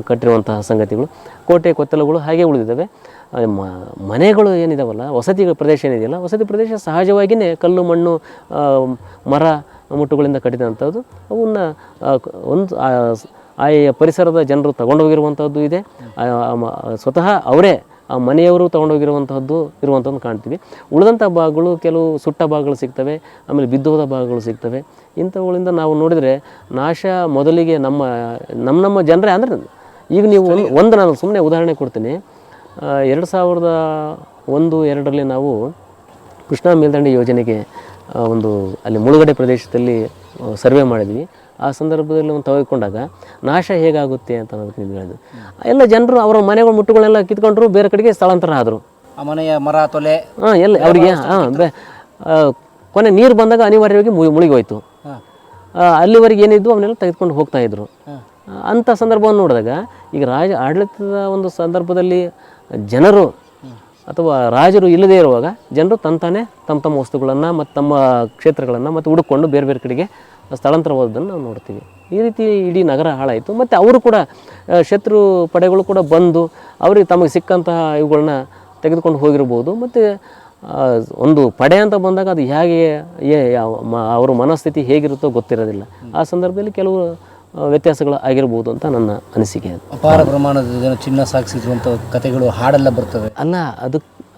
ಕಟ್ಟಿರುವಂತಹ ಸಂಗತಿಗಳು, ಕೋಟೆ ಕೊತ್ತಲಗಳು ಹಾಗೆ ಉಳಿದಿದ್ದಾವೆ. ಮನೆಗಳು ಏನಿದಾವಲ್ಲ, ವಸತಿ ಪ್ರದೇಶ ಏನಿದೆಯಲ್ಲ, ವಸತಿ ಪ್ರದೇಶ ಸಹಜವಾಗಿಯೇ ಕಲ್ಲು ಮಣ್ಣು ಮರ ಮುಟ್ಟುಗಳಿಂದ ಕಟ್ಟಿದಂಥದ್ದು. ಅವನ್ನ ಒಂದು ಆಯಾ ಪರಿಸರದ ಜನರು ತಗೊಂಡೋಗಿರುವಂಥದ್ದು ಇದೆ. ಸ್ವತಃ ಅವರೇ ಆ ಮನೆಯವರು ಇರುವಂಥದ್ದು ಕಾಣ್ತೀವಿ. ಉಳಿದಂಥ ಭಾಗಗಳು ಕೆಲವು ಸುಟ್ಟ ಭಾಗಗಳು ಸಿಗ್ತವೆ, ಆಮೇಲೆ ಬಿದ್ದೋದ ಭಾಗಗಳು ಸಿಗ್ತವೆ. ಇಂಥವುಗಳಿಂದ ನಾವು ನೋಡಿದರೆ ನಾಶ ಮೊದಲಿಗೆ ನಮ್ಮ ಜನರೇ. ಅಂದರೆ ಈಗ ನೀವು ನಾನು ಸುಮ್ಮನೆ ಉದಾಹರಣೆ ಕೊಡ್ತೀನಿ. 2001-2ರಲ್ಲಿ ನಾವು ಕೃಷ್ಣಾ ಮೇಲ್ದಂಡೆ ಯೋಜನೆಗೆ ಅಲ್ಲಿ ಮುಳುಗಡೆ ಪ್ರದೇಶದಲ್ಲಿ ಸರ್ವೆ ಮಾಡಿದ್ವಿ. ಆ ಸಂದರ್ಭದಲ್ಲಿ ತೆಗೆದುಕೊಂಡಾಗ ನಾಶ ಹೇಗಾಗುತ್ತೆ ಅಂತ ಅನ್ನೋದಕ್ಕೆ ನೀವು ಹೇಳಿದ್ರು. ಎಲ್ಲ ಜನರು ಅವರ ಮನೆಗಳ ಮುಟ್ಟುಗಳನ್ನೆಲ್ಲ ಕಿತ್ಕೊಂಡ್ರು, ಬೇರೆ ಕಡೆಗೆ ಸ್ಥಳಾಂತರ ಆದರು. ಆ ಮನೆಯ ಮರ ತೊಲೆ ಎಲ್ಲ ಅವರಿಗೆ ಕೊನೆ ನೀರು ಬಂದಾಗ ಅನಿವಾರ್ಯವಾಗಿ ಮುಳುಗಿ ಹೋಯ್ತು. ಅಲ್ಲಿವರೆಗೆ ಏನಿದ್ದು ಅವನ್ನೆಲ್ಲ ತೆಗೆದುಕೊಂಡು ಹೋಗ್ತಾಯಿದ್ರು. ಅಂಥ ಸಂದರ್ಭವನ್ನು ನೋಡಿದಾಗ ಈಗ ಆಡಳಿತದ ಒಂದು ಸಂದರ್ಭದಲ್ಲಿ ಜನರು ಅಥವಾ ರಾಜರು ಇಲ್ಲದೇ ಇರುವಾಗ ಜನರು ತಮ್ಮ ವಸ್ತುಗಳನ್ನು ಮತ್ತು ತಮ್ಮ ಕ್ಷೇತ್ರಗಳನ್ನು ಮತ್ತು ಹುಡುಕೊಂಡು ಬೇರೆ ಬೇರೆ ಕಡೆಗೆ ಸ್ಥಳಾಂತರವಾದದ್ದನ್ನು ನಾವು ನೋಡ್ತೀವಿ. ಈ ರೀತಿ ಇಡೀ ನಗರ ಹಾಳಾಯಿತು. ಮತ್ತು ಅವರು ಕೂಡ ಶತ್ರು ಪಡೆಗಳು ಕೂಡ ಬಂದು ಅವರಿಗೆ ತಮಗೆ ಸಿಕ್ಕಂತಹ ಇವುಗಳನ್ನ ತೆಗೆದುಕೊಂಡು ಹೋಗಿರ್ಬೋದು. ಮತ್ತು ಒಂದು ಪಡೆ ಅಂತ ಬಂದಾಗ ಅದು ಹೇಗೆ ಅವ್ರ ಮನಸ್ಥಿತಿ ಹೇಗಿರುತ್ತೋ ಗೊತ್ತಿರೋದಿಲ್ಲ. ಆ ಸಂದರ್ಭದಲ್ಲಿ ಕೆಲವು ವ್ಯತ್ಯಾಸಗಳು ಆಗಿರ್ಬೋದು ಅಂತ ನನ್ನ ಅನಿಸಿಕೆ. ಅಪಾರ ಪ್ರಮಾಣದ ಜನ ಚಿನ್ನ ಸಾಗಿಸಿರುವಂಥ ಕಥೆಗಳು ಹಾಡೆಲ್ಲ ಬರ್ತವೆ. ಅಲ್ಲ,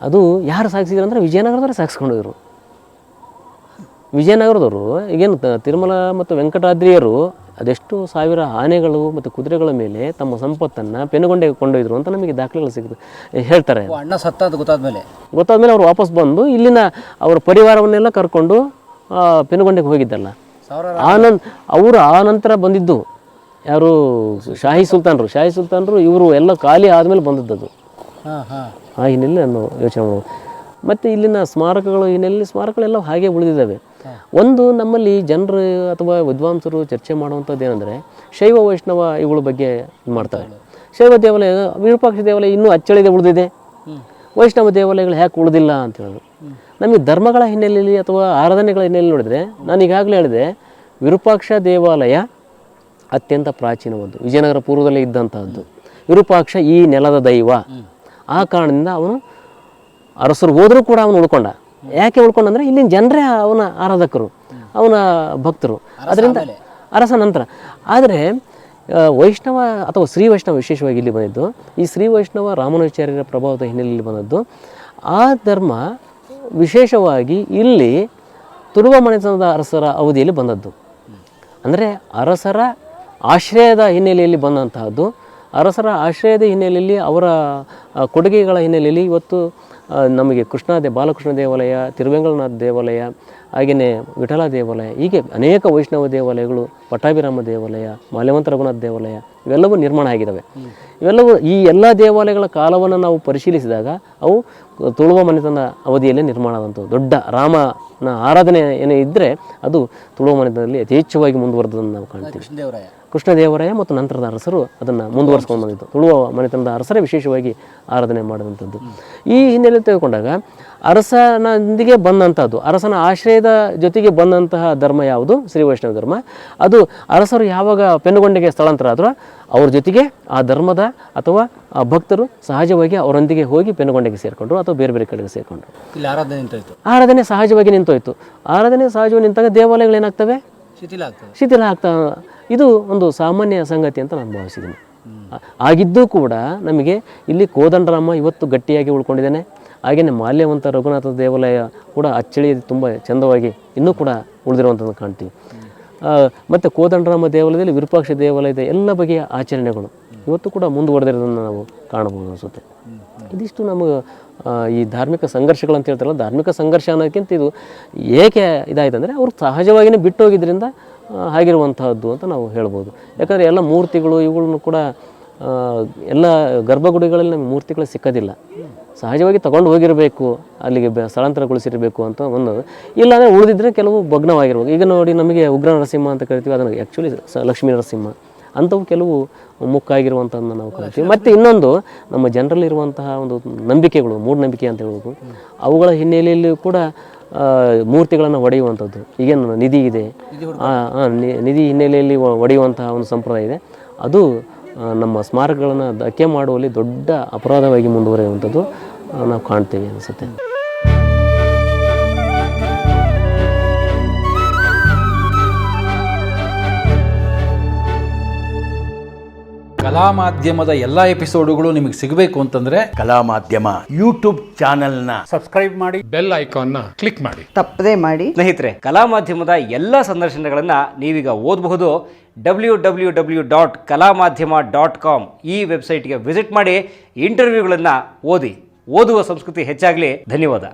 ಅದು ಯಾರು ಸಾಗಿಸಿದ್ರು ಅಂದರೆ ವಿಜಯನಗರದವ್ರು ಸಾಗಿಸ್ಕೊಂಡೋದ್ರು. ವಿಜಯನಗರದವರು ಈಗೇನು ತಿರುಮಲ ಮತ್ತು ವೆಂಕಟಾದ್ರಿಯರು ಅದೆಷ್ಟು ಸಾವಿರ ಆನೆಗಳು ಮತ್ತು ಕುದುರೆಗಳ ಮೇಲೆ ತಮ್ಮ ಸಂಪತ್ತನ್ನು ಪೆನುಗೊಂಡೆಗೆ ಕೊಂಡೊಯ್ದರು ಅಂತ ನಮಗೆ ದಾಖಲೆಗಳು ಸಿಗುತ್ತೆ, ಹೇಳ್ತಾರೆ. ಅಣ್ಣ ಸತ್ತ ಅಂತ ಗೊತ್ತಾದ್ಮೇಲೆ ಅವರು ವಾಪಸ್ ಬಂದು ಇಲ್ಲಿನ ಅವರ ಪರಿವಾರವನ್ನೆಲ್ಲ ಕರ್ಕೊಂಡು ಪೆನುಗೊಂಡೆಗೆ ಹೋಗಿದ್ದಲ್ಲ. ಅವರು ಆ ನಂತರ ಬಂದಿದ್ದು ಯಾರು, ಶಾಹಿ ಸುಲ್ತಾನರು ಇವರು ಎಲ್ಲ ಖಾಲಿ ಆದಮೇಲೆ ಬಂದದ್ದು. ಆ ಹಿನ್ನೆಲೆ ನಾನು ಯೋಚನೆ ಮಾಡ್ಬೋದು. ಮತ್ತು ಇಲ್ಲಿನ ಸ್ಮಾರಕಗಳು ಹಿನ್ನೆಲೆ ಸ್ಮಾರಕಗಳೆಲ್ಲ ಹಾಗೆ ಉಳಿದಿದ್ದಾವೆ. ಒಂದು ನಮ್ಮಲ್ಲಿ ಜನರು ಅಥವಾ ವಿದ್ವಾಂಸರು ಚರ್ಚೆ ಮಾಡುವಂಥದ್ದು ಏನಂದರೆ ಶೈವ ವೈಷ್ಣವ ಇವುಗಳ ಬಗ್ಗೆ ಮಾಡ್ತಾರೆ. ಶೈವ ದೇವಾಲಯ, ವಿರೂಪಾಕ್ಷ ದೇವಾಲಯ ಇನ್ನೂ ಅಚ್ಚಳಿದೆ ಉಳಿದಿದೆ, ವೈಷ್ಣವ ದೇವಾಲಯಗಳು ಯಾಕೆ ಉಳಿದಿಲ್ಲ ಅಂತ ಹೇಳೋದು. ನಮಗೆ ಧರ್ಮಗಳ ಹಿನ್ನೆಲೆಯಲ್ಲಿ ಅಥವಾ ಆರಾಧನೆಗಳ ಹಿನ್ನೆಲೆಯಲ್ಲಿ ನೋಡಿದರೆ ನಾನು ಈಗಾಗಲೇ ಹೇಳಿದೆ, ವಿರೂಪಾಕ್ಷ ದೇವಾಲಯ ಅತ್ಯಂತ ಪ್ರಾಚೀನವಾದ್ದು, ವಿಜಯನಗರ ಪೂರ್ವದಲ್ಲೇ ಇದ್ದಂತಹದ್ದು. ವಿರೂಪಾಕ್ಷ ಈ ನೆಲದ ದೈವ. ಆ ಕಾರಣದಿಂದ ಅವನು ಅರಸರು ಹೋದರೂ ಕೂಡ ಅವನು ಉಳ್ಕೊಂಡ. ಯಾಕೆ ಉಳ್ಕೊಂಡಂದರೆ ಇಲ್ಲಿನ ಜನರೇ ಅವನ ಆರಾಧಕರು, ಅವನ ಭಕ್ತರು. ಅದರಿಂದ ಅರಸ ನಂತರ. ಆದರೆ ವೈಷ್ಣವ ಅಥವಾ ಶ್ರೀ ವೈಷ್ಣವ ವಿಶೇಷವಾಗಿ ಇಲ್ಲಿ ಬಂದಿದ್ದು, ಈ ಶ್ರೀ ವೈಷ್ಣವ ರಾಮಾನುಜಾಚಾರ್ಯರ ಪ್ರಭಾವದ ಹಿನ್ನೆಲೆಯಲ್ಲಿ ಬಂದದ್ದು. ಆ ಧರ್ಮ ವಿಶೇಷವಾಗಿ ಇಲ್ಲಿ ತುಳುವ ಮನೆತನದ ಅರಸರ ಅವಧಿಯಲ್ಲಿ ಬಂದದ್ದು. ಅಂದರೆ ಅರಸರ ಆಶ್ರಯದ ಹಿನ್ನೆಲೆಯಲ್ಲಿ ಬಂದಂತಹದ್ದು. ಅರಸರ ಆಶ್ರಯದ ಹಿನ್ನೆಲೆಯಲ್ಲಿ ಅವರ ಕೊಡುಗೆಗಳ ಹಿನ್ನೆಲೆಯಲ್ಲಿ ಇವತ್ತು ನಮಗೆ ಬಾಲಕೃಷ್ಣ ದೇವಾಲಯ, ತಿರುವೆಂಗಳನಾಥ ದೇವಾಲಯ, ಹಾಗೆಯೇ ವಿಠಲ ದೇವಾಲಯ, ಹೀಗೆ ಅನೇಕ ವೈಷ್ಣವ ದೇವಾಲಯಗಳು, ಪಟ್ಟಾಭಿರಾಮ ದೇವಾಲಯ, ಮಾಲ್ಯವಂತ ರಘುನಾಥ ದೇವಾಲಯ ಇವೆಲ್ಲವೂ ನಿರ್ಮಾಣ ಆಗಿದ್ದಾವೆ. ಇವೆಲ್ಲವೂ ಈ ಎಲ್ಲ ದೇವಾಲಯಗಳ ಕಾಲವನ್ನು ನಾವು ಪರಿಶೀಲಿಸಿದಾಗ ಅವು ತುಳುವ ಮನೆತನದ ಅವಧಿಯಲ್ಲೇ ನಿರ್ಮಾಣ ಆದಂಥವು. ದೊಡ್ಡ ರಾಮನ ಆರಾಧನೆ ಏನೇ ಇದ್ದರೆ ಅದು ತುಳುವ ಮನೆತನದಲ್ಲಿ ಯಥೇಚ್ಛವಾಗಿ ಮುಂದುವರೆದನ್ನು ನಾವು ಕಾಣ್ತೀವಿ. ಕೃಷ್ಣದೇವರಾಯ ಮತ್ತು ನಂತರದ ಅರಸರು ಅದನ್ನು ಮುಂದುವರಿಸ್ಕೊಂಡು ಬಂದಿದ್ದು. ತುಳುವ ಮನೆತನದ ಅರಸರೇ ವಿಶೇಷವಾಗಿ ಆರಾಧನೆ ಮಾಡಿದಂಥದ್ದು. ಈ ಹಿನ್ನೆಲೆ ತೆಗೆದುಕೊಂಡಾಗ ಅರಸನೊಂದಿಗೆ ಬಂದಂಥದ್ದು, ಅರಸನ ಆಶ್ರಯದ ಜೊತೆಗೆ ಬಂದಂತಹ ಧರ್ಮ ಯಾವುದು? ಶ್ರೀ ವೈಷ್ಣವ ಧರ್ಮ. ಅದು ಅರಸರು ಯಾವಾಗ ಪೆನುಗೊಂಡೆಗೆ ಸ್ಥಳಾಂತರ ಆದರೂ ಅವ್ರ ಜೊತೆಗೆ ಆ ಧರ್ಮದ ಅಥವಾ ಆ ಭಕ್ತರು ಸಹಜವಾಗಿ ಅವರೊಂದಿಗೆ ಹೋಗಿ ಪೆನುಗೊಂಡೆಗೆ ಸೇರಿಕೊಂಡ್ರು ಅಥವಾ ಬೇರೆ ಬೇರೆ ಕಡೆಗೆ ಸೇರಿಕೊಂಡ್ರು. ಇಲ್ಲಿ ಆರಾಧನೆ ನಿಂತೋಯ್ತು. ಆರಾಧನೆ ಸಹಜವಾಗಿ ನಿಂತೋಯ್ತು. ಆರಾಧನೆ ಸಹಜವಾಗಿ ನಿಂತಾಗ ದೇವಾಲಯಗಳು ಏನಾಗ್ತವೆ? ಶಿಥಿಲ ಆಗ್ತವೆ. ಇದು ಒಂದು ಸಾಮಾನ್ಯ ಸಂಗತಿ ಅಂತ ನಾನು ಭಾವಿಸಿದ್ದೀನಿ. ಆಗಿದ್ದೂ ಕೂಡ ನಮಗೆ ಇಲ್ಲಿ ಕೋದಂಡರಾಮ ಇವತ್ತು ಗಟ್ಟಿಯಾಗಿ ಉಳ್ಕೊಂಡಿದ್ದಾನೆ. ಹಾಗೆಯೇ ಮಾಲ್ಯವಂತ ರಘುನಾಥ ದೇವಾಲಯ ಕೂಡ ಅಚ್ಚಳಿ ತುಂಬ ಚಂದವಾಗಿ ಇನ್ನೂ ಕೂಡ ಉಳಿದಿರುವಂಥದ್ದು ಕಾಣ್ತೀವಿ. ಮತ್ತು ಕೋದಂಡರಾಮ ದೇವಾಲಯದಲ್ಲಿ ವಿರೂಪಾಕ್ಷ ದೇವಾಲಯದ ಎಲ್ಲ ಬಗೆಯ ಆಚರಣೆಗಳು ಇವತ್ತು ಕೂಡ ಮುಂದುವರೆದಿರೋದನ್ನು ನಾವು ಕಾಣಬಹುದು ಅನಿಸುತ್ತೆ. ಇದಿಷ್ಟು ನಮಗೆ ಈ ಧಾರ್ಮಿಕ ಸಂಘರ್ಷಗಳಂತ ಹೇಳ್ತಾರಲ್ಲ, ಧಾರ್ಮಿಕ ಸಂಘರ್ಷ ಅನ್ನೋದಕ್ಕಿಂತ ಇದು ಏಕೆ ಇದಾಯ್ತು ಅಂದರೆ ಅವರು ಸಹಜವಾಗಿಯೇ ಬಿಟ್ಟೋಗಿದ್ದರಿಂದ ಆಗಿರುವಂತಹದ್ದು ಅಂತ ನಾವು ಹೇಳ್ಬೋದು. ಯಾಕಂದರೆ ಎಲ್ಲ ಮೂರ್ತಿಗಳು ಇವುಗಳನ್ನು ಕೂಡ ಎಲ್ಲ ಗರ್ಭಗುಡಿಗಳಲ್ಲಿ ನಮಗೆ ಮೂರ್ತಿಗಳು ಸಿಕ್ಕೋದಿಲ್ಲ. ಸಹಜವಾಗಿ ತಗೊಂಡು ಹೋಗಿರಬೇಕು, ಅಲ್ಲಿಗೆ ಸ್ಥಳಾಂತರಗೊಳಿಸಿರಬೇಕು ಅಂತ ಒಂದು. ಇಲ್ಲಾಂದರೆ ಉಳಿದಿದ್ದರೆ ಕೆಲವು ಭಗ್ನವಾಗಿರ್ಬೇಕು. ಈಗ ನೋಡಿ, ನಮಗೆ ಉಗ್ರ ನರಸಿಂಹ ಅಂತ ಕರಿತೀವಿ, ಅದನ್ನು ಆ್ಯಕ್ಚುಲಿ ಲಕ್ಷ್ಮೀ ನರಸಿಂಹ ಅಂಥವು ಕೆಲವು ಮುಕ್ಕಾಗಿರುವಂಥದ್ದನ್ನು ನಾವು ಕರಿತೀವಿ. ಮತ್ತು ಇನ್ನೊಂದು ನಮ್ಮ ಜನರಲ್ಲಿರುವಂತಹ ಒಂದು ನಂಬಿಕೆಗಳು, ಮೂಢನಂಬಿಕೆ ಅಂತ ಹೇಳ್ಬೋದು, ಅವುಗಳ ಹಿನ್ನೆಲೆಯಲ್ಲಿ ಕೂಡ ಮೂರ್ತಿಗಳನ್ನು ಒಡೆಯುವಂಥದ್ದು. ಈಗೇನು ನಿಧಿ ಇದೆ, ನಿಧಿ ಹಿನ್ನೆಲೆಯಲ್ಲಿ ಒಡೆಯುವಂತಹ ಒಂದು ಸಂಪ್ರದಾಯ ಇದೆ. ಅದು ನಮ್ಮ ಸ್ಮಾರಕಗಳನ್ನು ಧಕ್ಕೆ ಮಾಡುವಲ್ಲಿ ದೊಡ್ಡ ಅಪರಾಧವಾಗಿ ಮುಂದುವರಿಯುವಂಥದ್ದು ನಾವು ಕಾಣ್ತೇವೆ ಅನಿಸುತ್ತೆ. ಕಲಾ ಮಾಧ್ಯಮದ ಎಲ್ಲ ಎಪಿಸೋಡುಗಳು ನಿಮಗೆ ಸಿಗಬೇಕು ಅಂತಂದ್ರೆ ಕಲಾ ಮಾಧ್ಯಮ ಯೂಟ್ಯೂಬ್ ಚಾನೆಲ್ನ ಸಬ್ಸ್ಕ್ರೈಬ್ ಮಾಡಿ, ಬೆಲ್ ಐಕಾನ್ನ ಕ್ಲಿಕ್ ಮಾಡಿ, ತಪ್ಪದೇ ಮಾಡಿ. ಸ್ನೇಹಿತರೆ, ಕಲಾ ಮಾಧ್ಯಮದ ಎಲ್ಲ ಸಂದರ್ಶನಗಳನ್ನು ನೀವೀಗ ಓದಬಹುದು. www.kalamadhyama.com ಈ ವೆಬ್ಸೈಟ್ಗೆ ವಿಸಿಟ್ ಮಾಡಿ, ಇಂಟರ್ವ್ಯೂಗಳನ್ನು ಓದಿ. ಓದುವ ಸಂಸ್ಕೃತಿ ಹೆಚ್ಚಾಗಲಿ. ಧನ್ಯವಾದ.